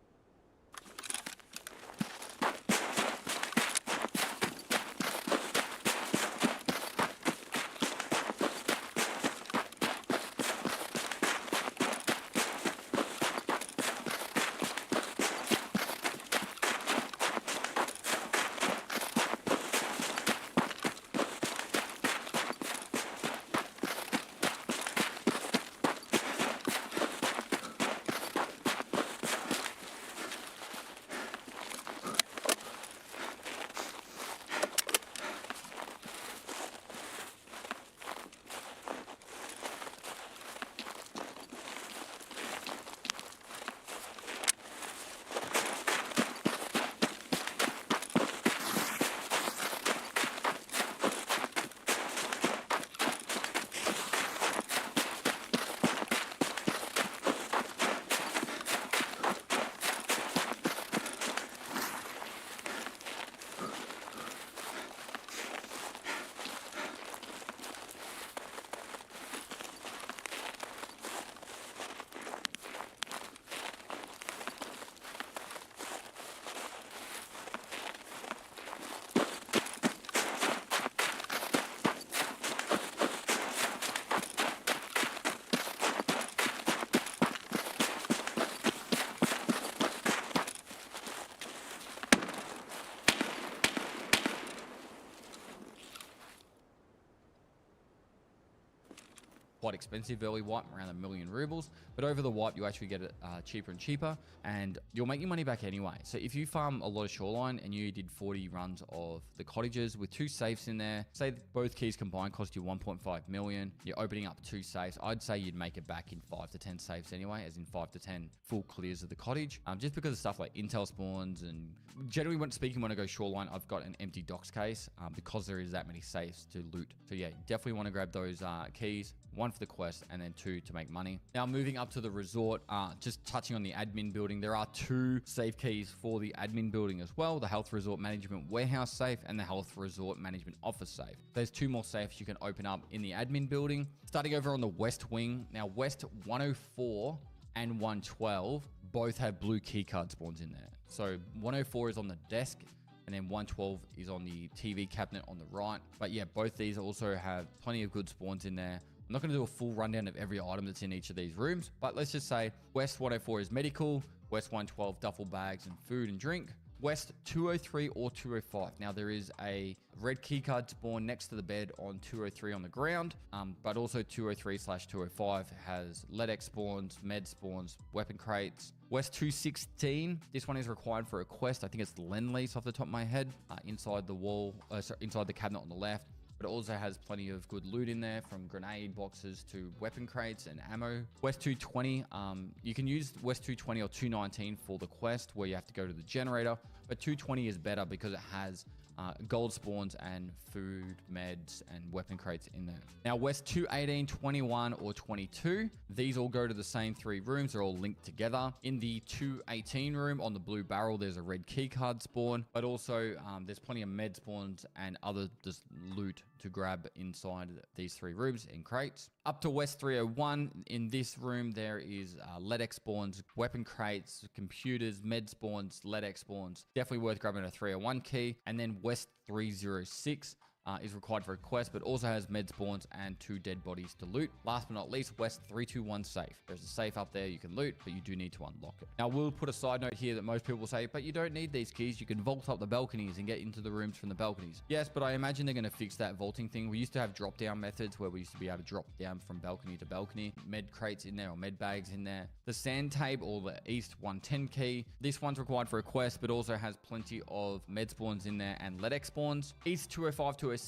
quite expensive early wipe, around 1,000,000 rubles. But over the wipe, you actually get it cheaper and cheaper, and you'll make your money back anyway. So if you farm a lot of shoreline and you did 40 runs of the cottages with 2 safes in there, say both keys combined cost you 1.5 million, you're opening up 2 safes, I'd say you'd make it back in 5 to 10 safes anyway, as in 5 to 10 full clears of the cottage. Just because of stuff like intel spawns, and generally when speaking, when I go shoreline, I've got an empty docks case because there is that many safes to loot. So yeah, definitely want to grab those keys, 1 for the quest and then 2 to make money. Now moving up to the resort, just touching on the admin building, there are 2 safe keys for the admin building as well, the health resort management warehouse safe and the health resort management office safe. There's 2 more safes you can open up in the admin building. Starting over on the west wing, now west 104 and 112 both have blue keycard spawns in there. So 104 is on the desk and then 112 is on the TV cabinet on the right. But yeah, both these also have plenty of good spawns in there. I'm not going to do a full rundown of every item that's in each of these rooms, but let's just say West 104 is medical, West 112 duffel bags and food and drink, West 203 or 205. Now there is a red keycard spawn next to the bed on 203 on the ground, but also 203/205 has LEDX spawns, med spawns, weapon crates. West 216, this one is required for a quest. I think it's Lend Lease off the top of my head, inside the wall, inside the cabinet on the left. But it also has plenty of good loot in there, from grenade boxes to weapon crates and ammo. West 220, you can use West 220 or 219 for the quest where you have to go to the generator, but 220 is better because it has gold spawns and food, meds, and weapon crates in there. Now, West 218, 21, or 22, these all go to the same 3 rooms. They're all linked together. In the 218 room on the blue barrel, there's a red keycard spawn, but also there's plenty of med spawns and other just loot to grab inside these 3 rooms in crates. Up to West 301, in this room, there is LEDX spawns, weapon crates, computers, med spawns, LEDX spawns. Definitely worth grabbing a 301 key. And then West 306 is required for a quest, but also has med spawns and 2 dead bodies to loot. Last but not least, West 321 safe. There's a safe up there you can loot, but you do need to unlock it. Now, we'll put a side note here that most people say, but you don't need these keys. You can vault up the balconies and get into the rooms from the balconies. Yes, but I imagine they're going to fix that vaulting thing. We used to have drop down methods where we used to be able to drop down from balcony to balcony. Med crates in there or med bags in there. The sand tape or the East 110 key. This one's required for a quest, but also has plenty of med spawns in there and LEDX spawns. East 205, 206.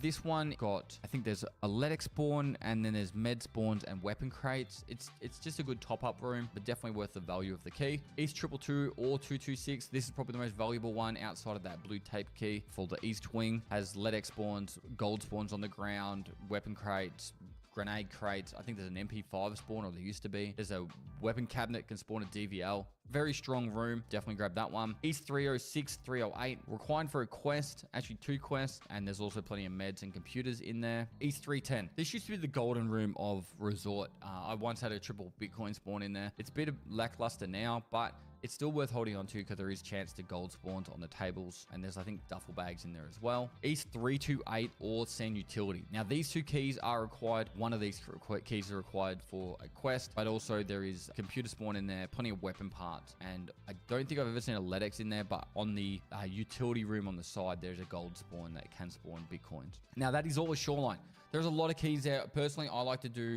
This one got, I think there's a LEDX spawn and then there's med spawns and weapon crates. It's just a good top-up room, but definitely worth the value of the key. East 222 or 226. This is probably the most valuable one outside of that blue tape key for the East wing. Has LEDX spawns, gold spawns on the ground, weapon crates, grenade crates. I think there's an MP5 spawn, or there used to be. There's a weapon cabinet, can spawn a DVL. Very strong room. Definitely grab that one. East 306, 308. Required for a quest. Actually 2 quests. And there's also plenty of meds and computers in there. East 310. This used to be the golden room of Resort. I once had a triple Bitcoin spawn in there. It's a bit lackluster now, but it's still worth holding on to because there is chance to gold spawns on the tables. And there's, I think, duffel bags in there as well. East 328 or Sand Utility. Now, these 2 keys are required. One of these keys are required for a quest, but also there is a computer spawn in there, plenty of weapon parts. And I don't think I've ever seen a LEDX in there, but on the utility room on the side, there's a gold spawn that can spawn Bitcoins. Now, that is all the shoreline. There's a lot of keys there. Personally, I like to do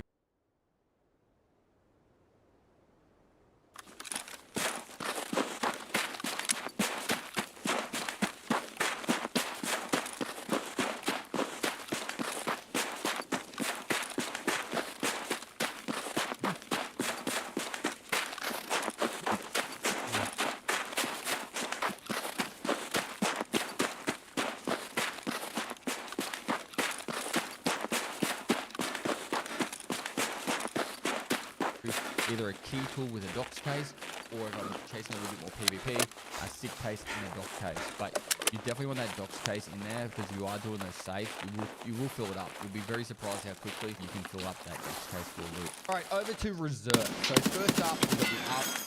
either a key tool with a docs case, or if I'm chasing a little bit more PvP, a sick case in a docs case. But you definitely want that docs case in there because you are doing those safe. You will fill it up. You'll be very surprised how quickly you can fill up that docs case for loot. All right, over to reserve. So first up, we've got the up.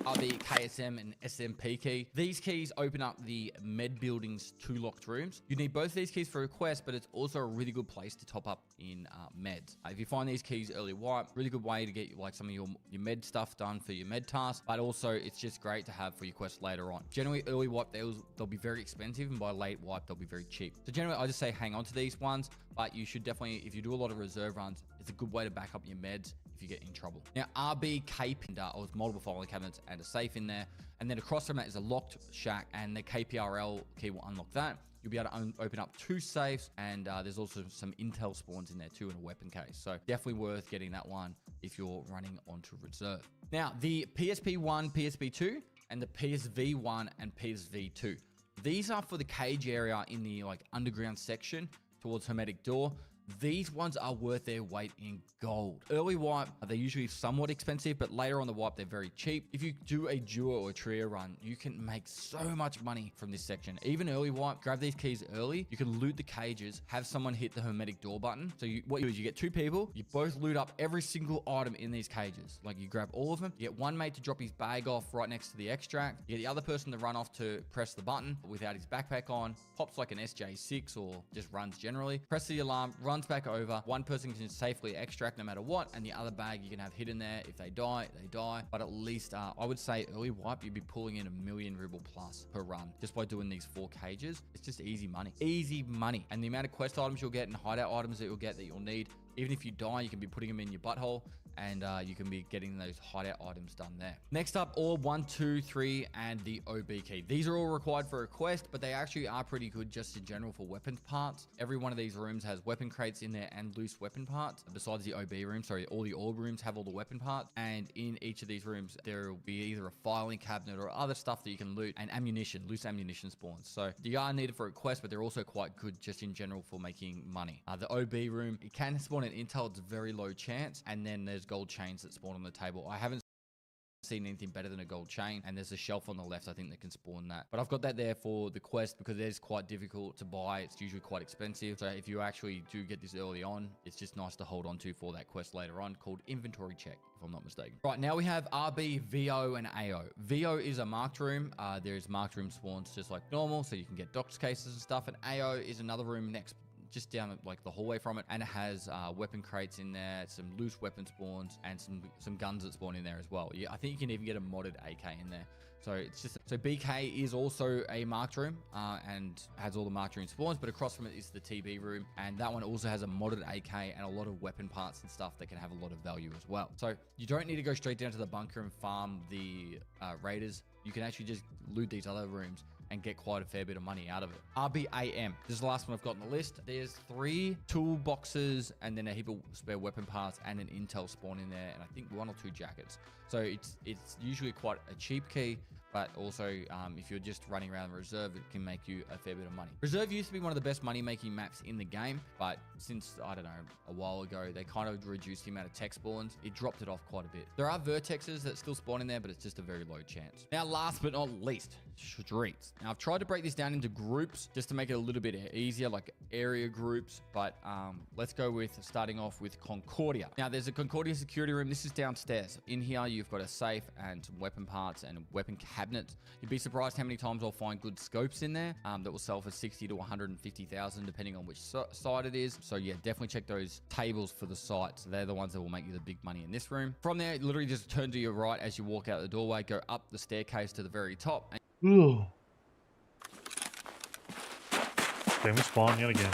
Are the KSM and SMP key. These keys open up the med building's 2 locked rooms. You need both these keys for a quest, but it's also a really good place to top up in meds. If you find these keys early wipe, really good way to get like some of your med stuff done for your med tasks, but also it's just great to have for your quest later on. Generally early wipe, they'll be very expensive, and by late wipe, they'll be very cheap. So generally I just say hang on to these ones, but you should definitely, if you do a lot of reserve runs, it's a good way to back up your meds if you get in trouble. Now, RB cape or multiple filing cabinets and a safe in there, and then across from that is a locked shack, and the KPRL key will unlock that. You'll be able to open up 2 safes, and there's also some intel spawns in there too, in a weapon case. So definitely worth getting that one if you're running onto reserve. Now, the PSP1, PSP2, and the PSV1 and PSV2. These are for the cage area in the like underground section towards hermetic door. These ones are worth their weight in gold. Early wipe, they're usually somewhat expensive, but later on the wipe, they're very cheap. If you do a duo or a trio run, you can make so much money from this section. Even early wipe, grab these keys early. You can loot the cages, have someone hit the hermetic door button. So what you do is you get 2 people, you both loot up every single item in these cages. Like you grab all of them, you get one mate to drop his bag off right next to the extract. You get the other person to run off to press the button without his backpack on, pops like an SJ6 or just runs generally, press the alarm, runs back over. One person can safely extract no matter what, and the other bag you can have hidden there. If they die, they die. But at least I would say early wipe, you'd be pulling in 1,000,000 ruble plus per run just by doing these 4 cages. It's just easy money. Easy money. And the amount of quest items you'll get and hideout items that you'll get that you'll need, even if you die, you can be putting them in your butthole, and you can be getting those hideout items done there. Next up, orb 1, 2, 3, and the OB key. These are all required for a quest, but they actually are pretty good just in general for weapons parts. Every one of these rooms has weapon crates in there and loose weapon parts. Besides the OB room, sorry, all the orb rooms have all the weapon parts, and in each of these rooms, there will be either a filing cabinet or other stuff that you can loot, and ammunition, loose ammunition spawns. So they are needed for a quest, but they're also quite good just in general for making money. The OB room, it can spawn an intel. It's a very low chance, and then there's gold chains that spawn on the table. I haven't seen anything better than a gold chain, and there's a shelf on the left I think that can spawn that, but I've got that there for the quest because it is quite difficult to buy. It's usually quite expensive, so if you actually do get this early on, it's just nice to hold on to for that quest later on, called inventory check if I'm not mistaken. Right, now we have RB, VO, and AO. VO is a marked room. There's marked room spawns just like normal, so you can get docked cases and stuff, and AO is another room next just down like the hallway from it, and it has weapon crates in there, some loose weapon spawns, and some guns that spawn in there as well. Yeah, I think you can even get a modded AK in there. So it's just, so BK is also a marked room and has all the marked room spawns, but across from it is the TB room, and that one also has a modded AK and a lot of weapon parts and stuff that can have a lot of value as well. So you don't need to go straight down to the bunker and farm the raiders. You can actually just loot these other rooms and get quite a fair bit of money out of it. RBAM, this is the last one I've got on the list. There's 3 toolboxes and then a heap of spare weapon parts and an intel spawn in there, and I think 1 or 2 jackets. So it's usually quite a cheap key, but also if you're just running around the reserve, it can make you a fair bit of money. Reserve used to be one of the best money-making maps in the game, but since, I don't know, a while ago, they kind of reduced the amount of tech spawns. It dropped it off quite a bit. There are vertexes that still spawn in there, but it's just a very low chance. Now, last but not least, streets. Now, I've tried to break this down into groups just to make it a little bit easier, like area groups, but let's go with starting off with Concordia. Now, there's a Concordia security room. This is downstairs. In here, you've got a safe and some weapon parts and weapon cabinets. You'd be surprised how many times I'll find good scopes in there that will sell for 60 to 150,000 depending on which site it is. So yeah, definitely check those tables for the sites. They're the ones that will make you the big money in this room. From there, literally just turn to your right as you walk out the doorway, go up the staircase to the very top. Ugh. Okay, we spawn yet again.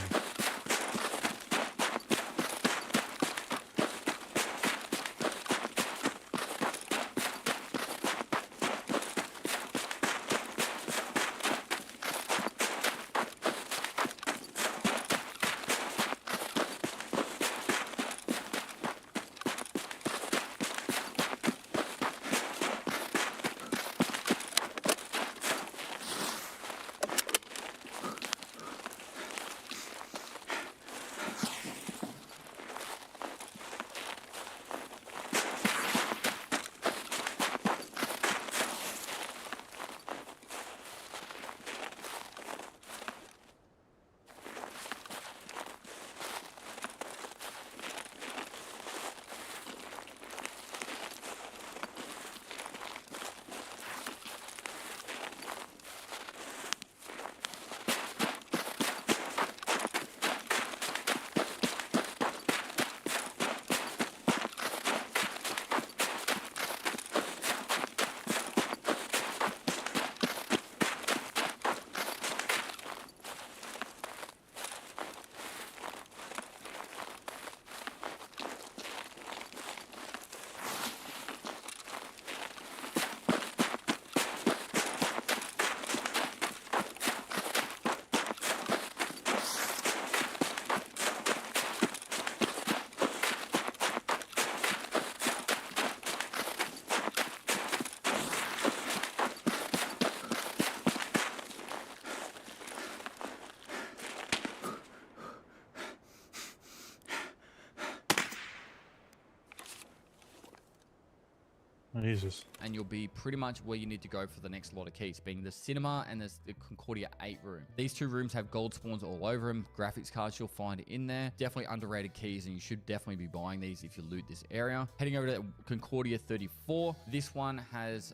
Jesus. and you'll be pretty much where you need to go for the next lot of keys, being the cinema and the Concordia 8 room. These two rooms have gold spawns all over them. Graphics cards you'll find in there. Definitely underrated keys, and you should definitely be buying these if you loot this area. Heading over to Concordia 34. This one has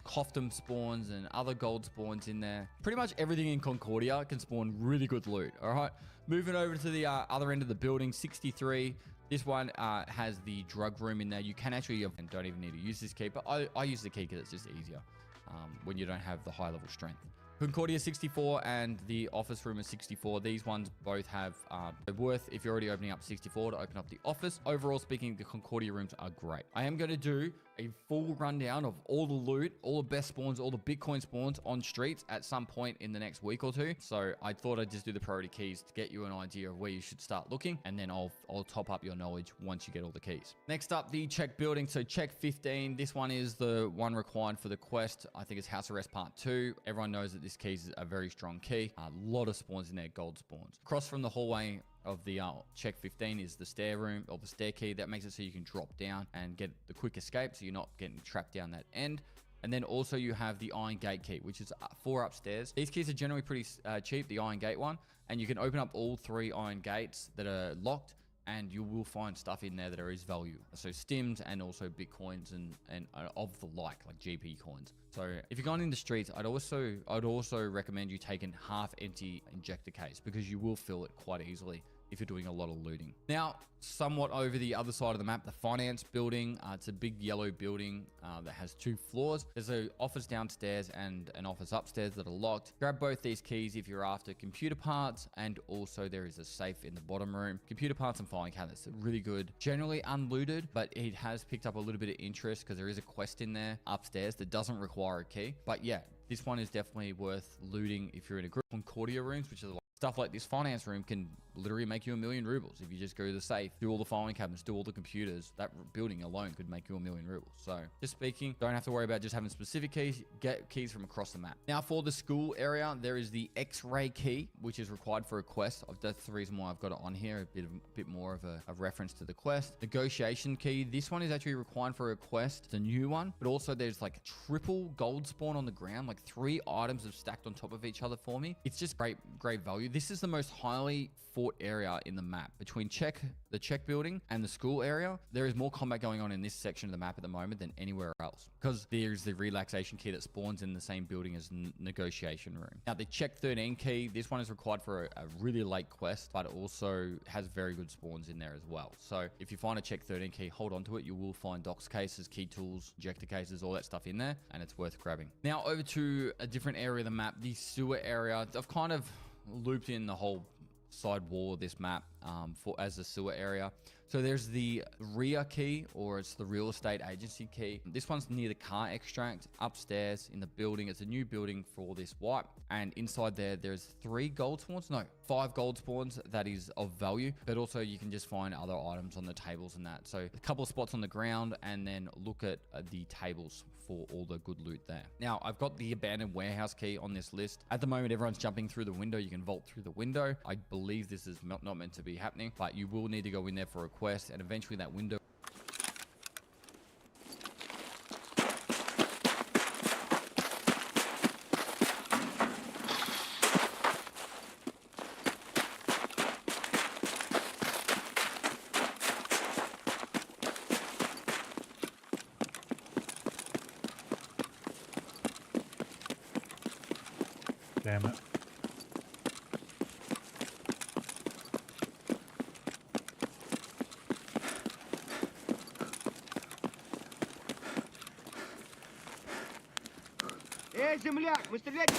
Coftum spawns and other gold spawns in there. Pretty much everything in Concordia can spawn really good loot. All right. Moving over to the other end of the building, 63. This one has the drug room in there. You can actually, and don't even need to use this key, but I use the key because it's just easier when you don't have the high level strength. Concordia 64 and the office room is 64. These ones both have worth, if you're already opening up 64, to open up the office. Overall speaking, the Concordia rooms are great. I am going to do a full rundown of all the loot, all the best spawns, all the Bitcoin spawns on streets at some point in the next week or two. So I thought I'd just do the priority keys to get you an idea of where you should start looking, and then I'll top up your knowledge once you get all the keys. Next up, the check building. So check 15. This one is the one required for the quest. I think it's House Arrest Part 2. Everyone knows that this key is a very strong key. A lot of spawns in there, gold spawns. Across from the hallway of the check 15 is the stair room, or the stair key. That makes it so you can drop down and get the quick escape, so you're not getting trapped down that end. And then also you have the iron gate key, which is 4 upstairs. These keys are generally pretty cheap, the iron gate one, and you can open up all 3 iron gates that are locked, and you will find stuff in there that is value. So stims and also Bitcoins and of the like GP coins. So if you're going in the streets, I'd also recommend you taking half empty injector case, because you will fill it quite easily if you're doing a lot of looting. Now, somewhat over the other side of the map, the finance building. It's a big yellow building that has 2 floors. There's an office downstairs and an office upstairs that are locked. Grab both these keys if you're after computer parts, and also there is a safe in the bottom room. Computer parts and filing cabinets are really good. Generally unlooted, but it has picked up a little bit of interest because there is a quest in there upstairs that doesn't require a key. But yeah, this one is definitely worth looting if you're in a group. Concordia rooms, which is stuff like this finance room, can literally make you 1,000,000 rubles if you just go to the safe, do all the filing cabinets, do all the computers. That building alone could make you 1,000,000 rubles. So just speaking, don't have to worry about just having specific keys. Get keys from across the map. Now for the school area, there is the X-ray key, which is required for a quest. That's the reason why I've got it on here, a bit more of a reference to the quest. Negotiation key. This one is actually required for a quest. It's a new one, but also there's like triple gold spawn on the ground. Like 3 items have stacked on top of each other for me. It's just great value. This is the most highly fought area in the map. Between the check building and the school area, there is more combat going on in this section of the map at the moment than anywhere else, because there's the relaxation key that spawns in the same building as negotiation room. Now the check 13 key, this one is required for a really late quest, but also has very good spawns in there as well. So if you find a check 13 key, hold on to it. You will find docs cases, key tools, injector cases, all that stuff in there, and it's worth grabbing. Now over to a different area of the map, the sewer area. I've kind of looped in the whole side wall of this map as the sewer area. So there's the RIA key, or it's the real estate agency key. This one's near the car extract upstairs in the building. It's a new building for this wipe, and inside there's 3 gold spawns, no, 5 gold spawns that is of value, but also you can just find other items on the tables and that. So a couple of spots on the ground, and then look at the tables for all the good loot there. Now I've got the abandoned warehouse key on this list. At the moment, everyone's jumping through the window. You can vault through the window. I believe this is not meant to be happening, but you will need to go in there for a quest, and eventually that window. Damn it. Земляк, мы стрелять...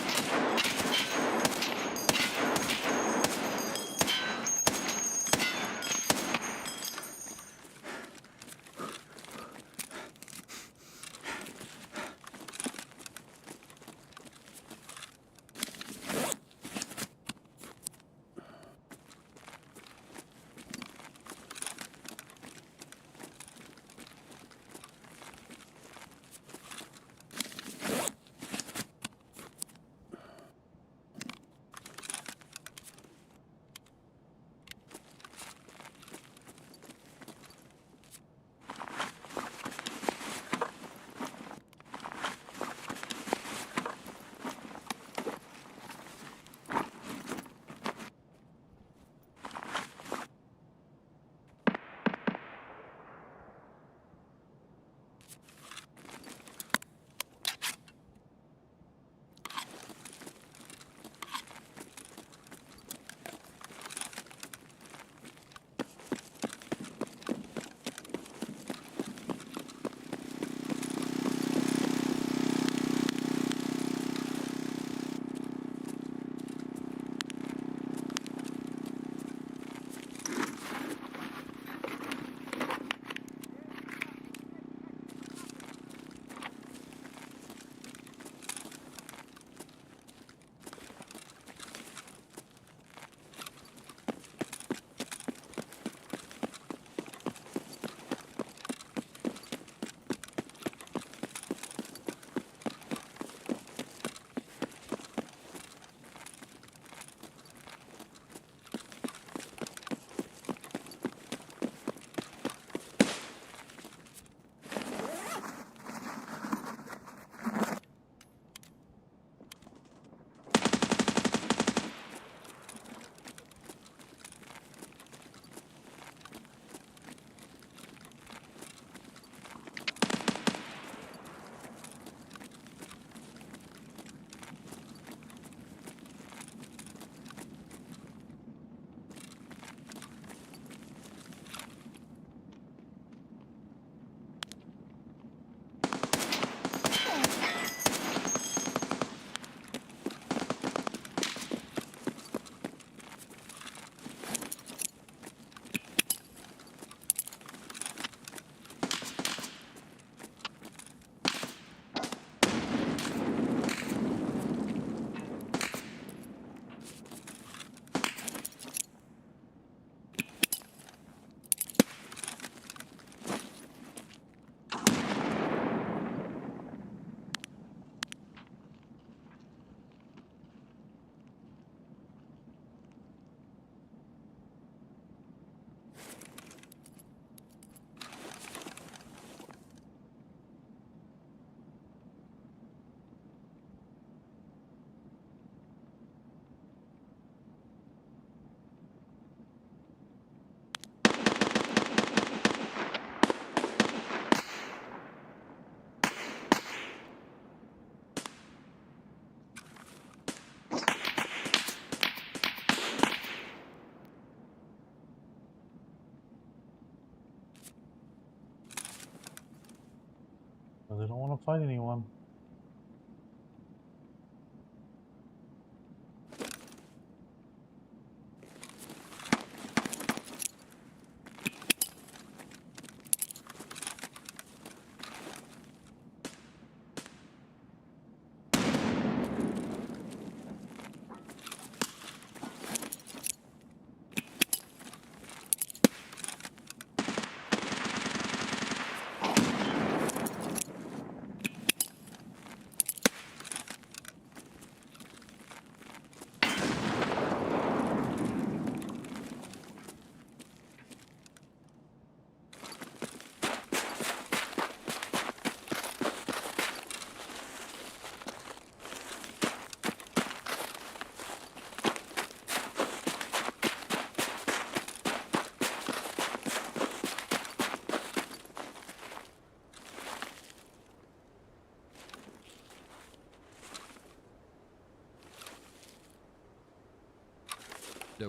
find anyone.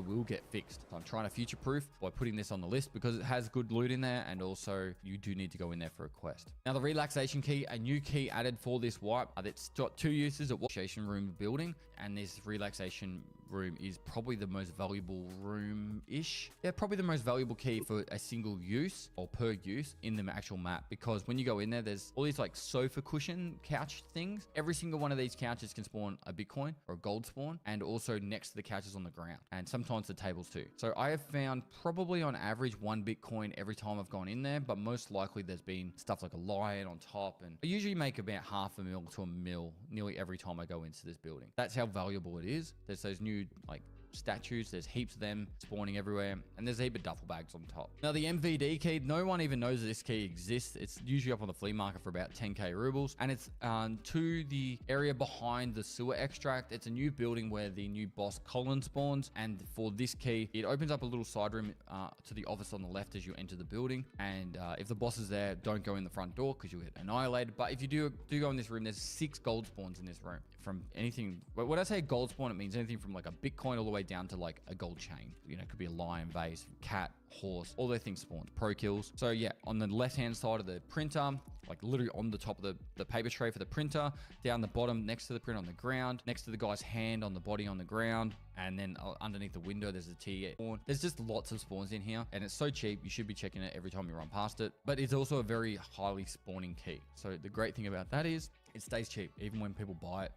Will get fixed. So I'm trying to future proof by putting this on the list because it has good loot in there, and also you do need to go in there for a quest. Now the relaxation key, a new key added for this wipe. It's got two uses: a relaxation room building, and this relaxation room is probably the most valuable room-ish. Yeah, probably the most valuable key for a single use or per use in the actual map, because when you go in there, there's all these like sofa cushion couch things. Every single one of these couches can spawn a Bitcoin or a gold spawn, and also next to the couches on the ground, and sometimes the tables too. So I have found probably on average 1 Bitcoin every time I've gone in there, but most likely there's been stuff like a lion on top, and I usually make about $500,000 to $1 million nearly every time I go into this building. That's how valuable it is. There's those new like statues, there's heaps of them spawning everywhere, and there's a heap of duffel bags on top. Now the MVD key, no one even knows that this key exists. It's usually up on the flea market for about 10k rubles, and it's to the area behind the sewer extract. It's a new building where the new boss Colin spawns, and for this key it opens up a little side room to the office on the left as you enter the building. And if the boss is there, don't go in the front door because you'll get annihilated. But if you do go in this room, there's 6 gold spawns in this room. From anything, but when I say gold spawn, it means anything from like a Bitcoin all the way down to like a gold chain. You know, it could be a lion, vase, cat, horse, all those things spawned. Pro kills. So yeah, on the left hand side of the printer, like literally on the top of the paper tray for the printer, down the bottom next to the printer on the ground, next to the guy's hand on the body on the ground, and then underneath the window there's a T spawn. There's just lots of spawns in here, and it's so cheap you should be checking it every time you run past it. But it's also a very highly spawning key. So the great thing about that is it stays cheap. Even when people buy it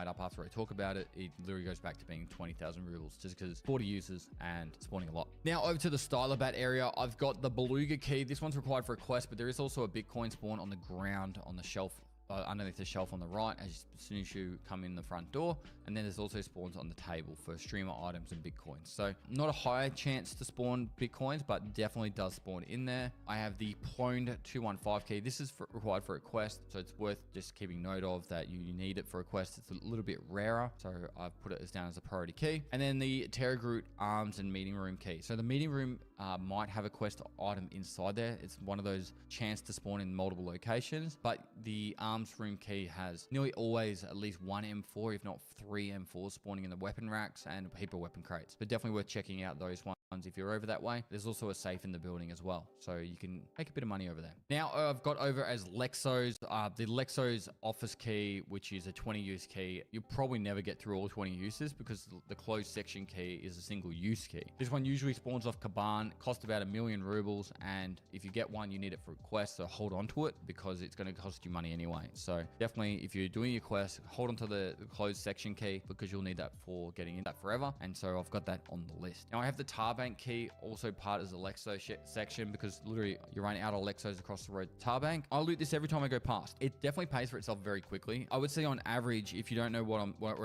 up after I talk about it, it literally goes back to being 20,000 rubles just because 40 users and spawning a lot. Now over to the Styler area, I've got the Beluga key. This one's required for a quest, but there is also a Bitcoin spawn on the ground on the shelf, underneath the shelf on the right as soon as you come in the front door. And then there's also spawns on the table for streamer items and Bitcoins. So not a high chance to spawn Bitcoins, but definitely does spawn in there. I have the Ploned 215 key. This is required for a quest, so it's worth just keeping note of that you need it for a quest. It's a little bit rarer, so I've put it as down as a priority key. And then the Terragroot arms and meeting room key. So the meeting room might have a quest item inside there. It's one of those chance to spawn in multiple locations, but the arms room key has nearly always at least 1 M4, if not 3 M4s spawning in the weapon racks and a heap of weapon crates. But definitely worth checking out those ones if you're over that way. There's also a safe in the building as well, so you can make a bit of money over there. Now I've got over as Lexos, the Lexos office key, which is a 20 use key. You'll probably never get through all 20 uses because the closed section key is a single use key. This one usually spawns off Kaban, costs about 1,000,000 rubles, and if you get one, you need it for a quest, so hold on to it because it's going to cost you money anyway. So definitely, if you're doing your quest, hold on to the closed section key because you'll need that for getting in that forever. And so I've got that on the list. Now I have the Tarbank key, also part as the Lexo section, because literally you run out of Lexos across the road to Tarbank. I loot this every time I go past. It definitely pays for itself very quickly. I would say on average, if you don't know where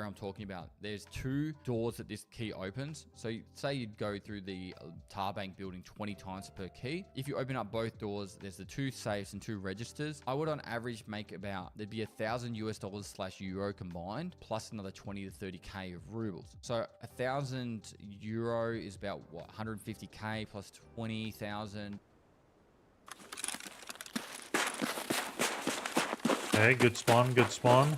I'm talking about, there's 2 doors that this key opens. So say you'd go through the Tarbank building 20 times per key. If you open up both doors, there's the 2 safes and 2 registers. I would on average make about, there'd be $1,000 US/euro combined, plus another 20 to 30k of rubles. So €1,000 is about what, 150k plus 20,000. Okay, good spawn, good spawn.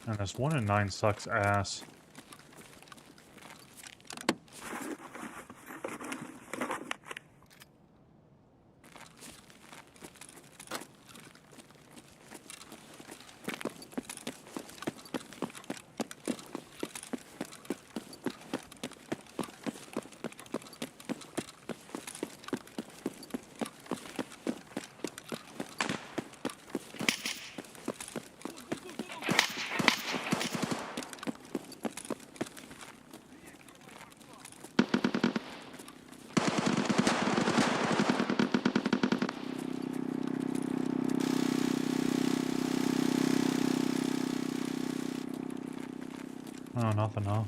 And this 1 in 9 sucks ass. Oh, nothing, huh?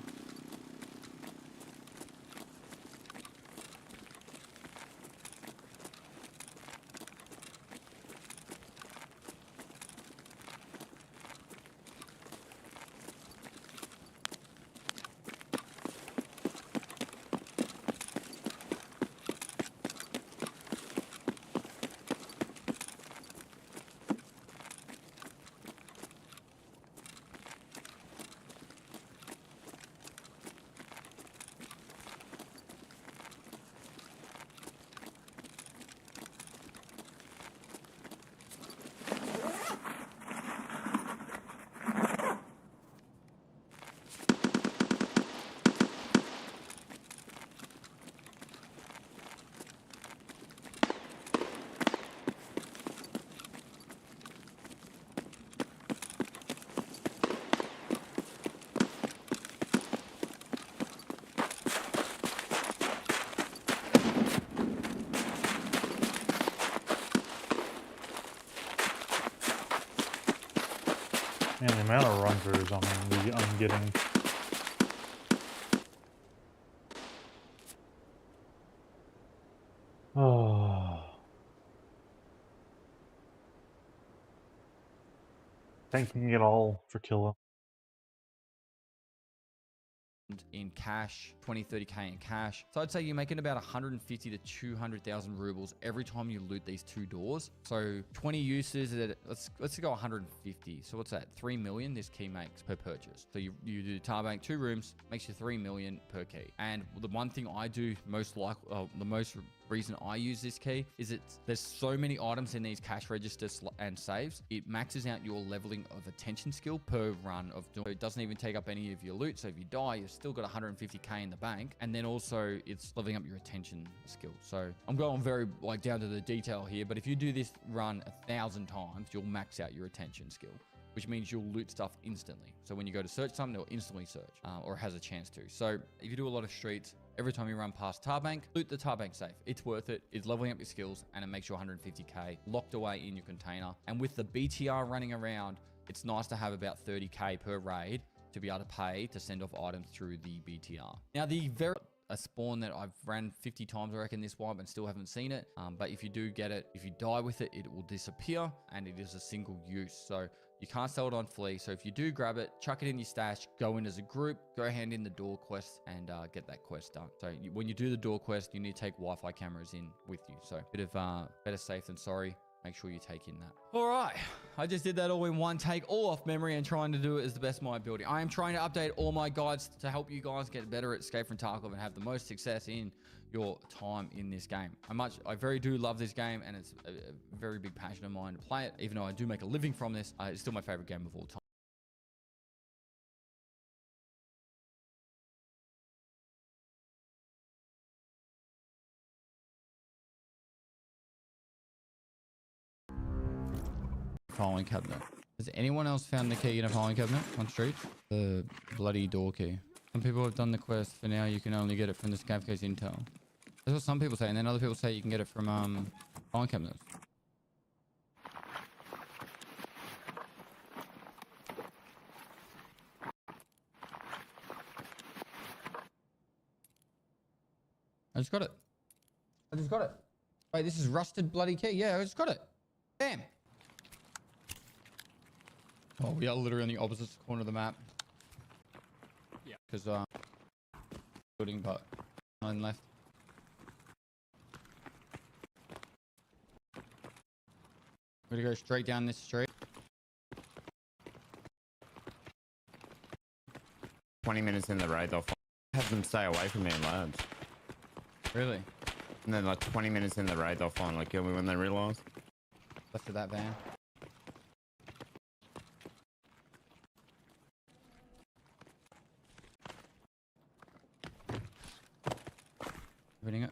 Man, the amount of run-throughs I'm getting. Oh. Thanking it all for Killa. In cash, 20-30k in cash. So I'd say you're making about 150 to 200,000 rubles every time you loot these 2 doors. So 20 uses at, let's go 150. So what's that? 3 million this key makes per purchase. So you do Tarbank 2 rooms, makes you 3 million per key. And the one thing I do the most reason I use this key is there's so many items in these cash registers and saves. It maxes out your leveling of attention skill per run of doing. It doesn't even take up any of your loot. So if you die, you've still got 150k in the bank. And then also it's leveling up your attention skill. So I'm going very down to the detail here, but if you do this run 1,000 times, you'll max out your attention skill, which means you'll loot stuff instantly. So when you go to search something, it'll instantly search, or has a chance to. So if you do a lot of streets, every time you run past Tarbank, loot the Tarbank safe. It's worth it. It's leveling up your skills, and it makes you 150k locked away in your container. And with the BTR running around, it's nice to have about 30k per raid to be able to pay to send off items through the BTR. Now, a spawn that I've ran 50 times, I reckon, this wipe and still haven't seen it. But if you do get it, if you die with it, it will disappear, and it is a single use. So you can't sell it on Flea. So if you do grab it, chuck it in your stash, go in as a group, go hand in the door quest, and get that quest done. So when you do the door quest, you need to take Wi-Fi cameras in with you. So a bit of better safe than sorry. Make sure you take in that. All right. I just did that all in one take, all off memory, and trying to do it as the best of my ability. I am trying to update all my guides to help you guys get better at Escape from Tarkov and have the most success in your time in this game. I very do love this game, and it's a very big passion of mine to play it. Even though I do make a living from this, it's still my favorite game of all time. Filing cabinet. Has anyone else found the key in a filing cabinet on street? The bloody door key. Some people have done the quest. For now, you can only get it from the scav case intel. That's what some people say, and then other people say you can get it from filing cabinets. I just got it. Wait, this is rusted bloody key. Yeah, I just got it. Damn. Oh, we are literally on the opposite corner of the map. Yeah. Because, building, but none left. We're gonna go straight down this street. 20 minutes in the raid, they'll have them stay away from me in labs. Really? And then like 20 minutes in the raid, they'll finally kill me when they realise. Left of that van. Reading it.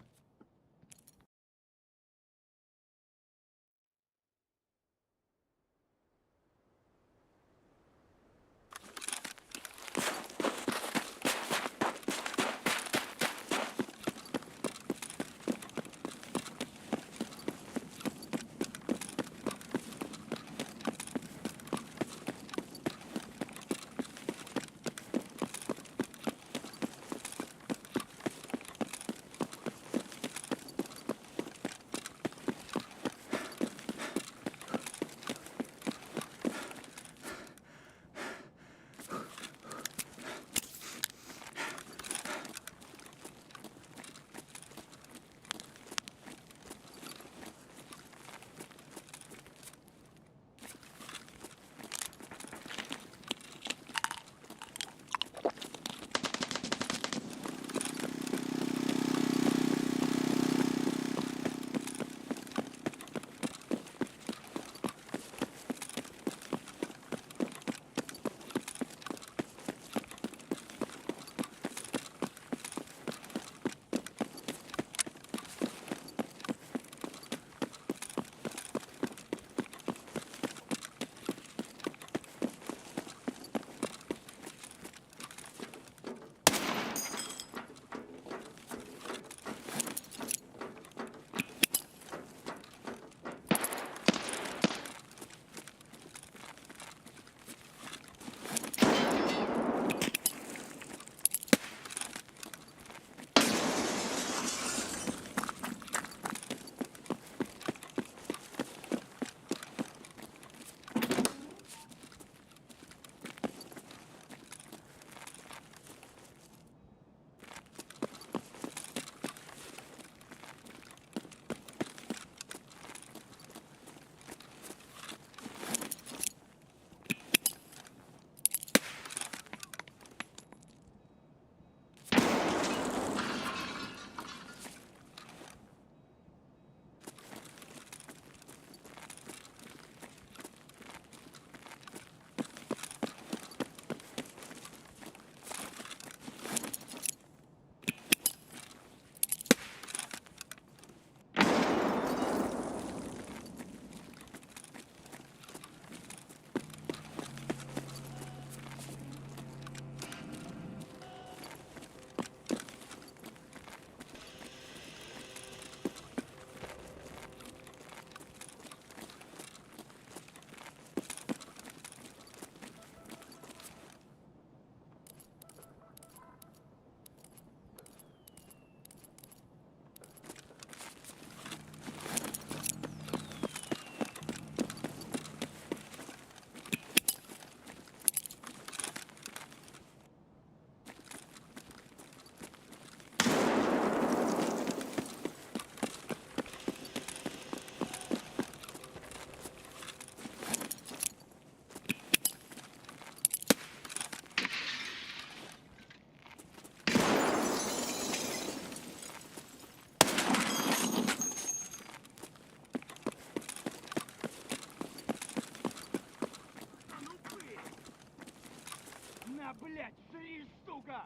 На, блядь, жри, сука!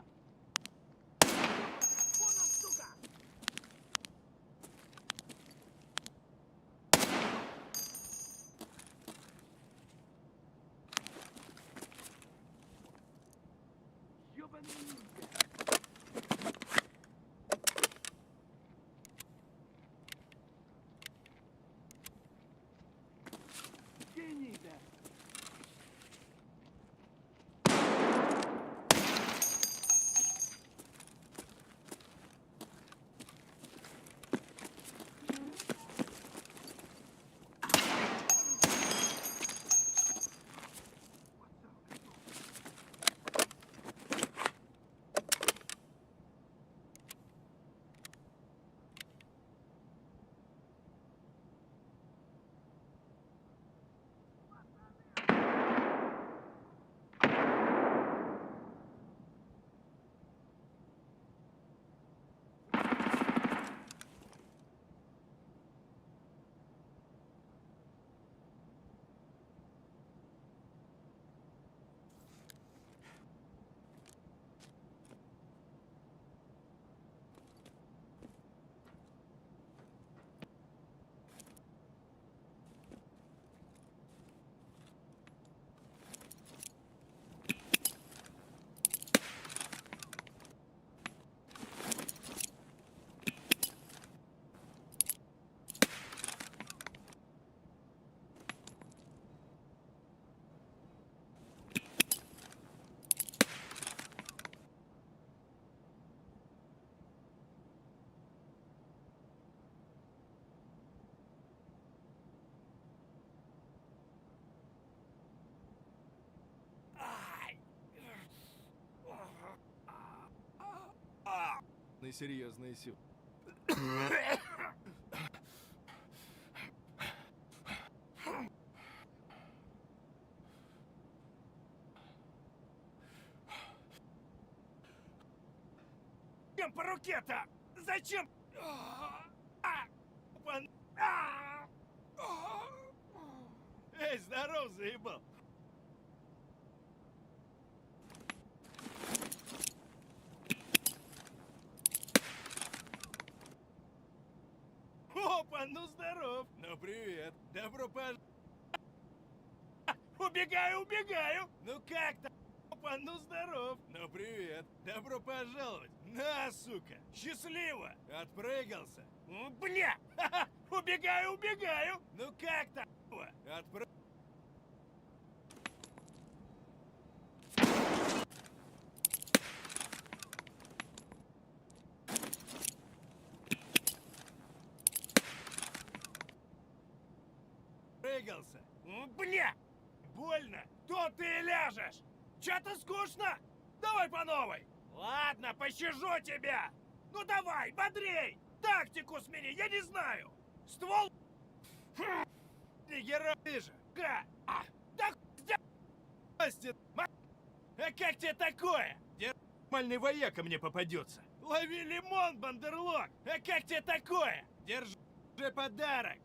Вон он, сука! Ёбаный ниндзя! Гений-то! Серьезные силы. Зачем по руке-то? Зачем? Эй, здоров, заебал. Опа, ну здоров. Ну привет. Добро пожаловать. Убегаю, убегаю. Ну как там? Опа, ну здоров. Ну привет. Добро пожаловать. На, сука. Счастливо. Отпрыгался. Бля. Убегаю, убегаю. Ну как там? Отпрыгался. Прыгался. Бля! Больно! Тут ты и ляжешь! Чё-то скучно? Давай по новой! Ладно, пощажу тебя! Ну давай, бодрей! Тактику смени, я не знаю! Ствол... Ты герой же! Да хостит! А как тебе такое? Нормальный вояка мне попадется! Лови лимон, бандерлог! А как тебе такое? Держи подарок!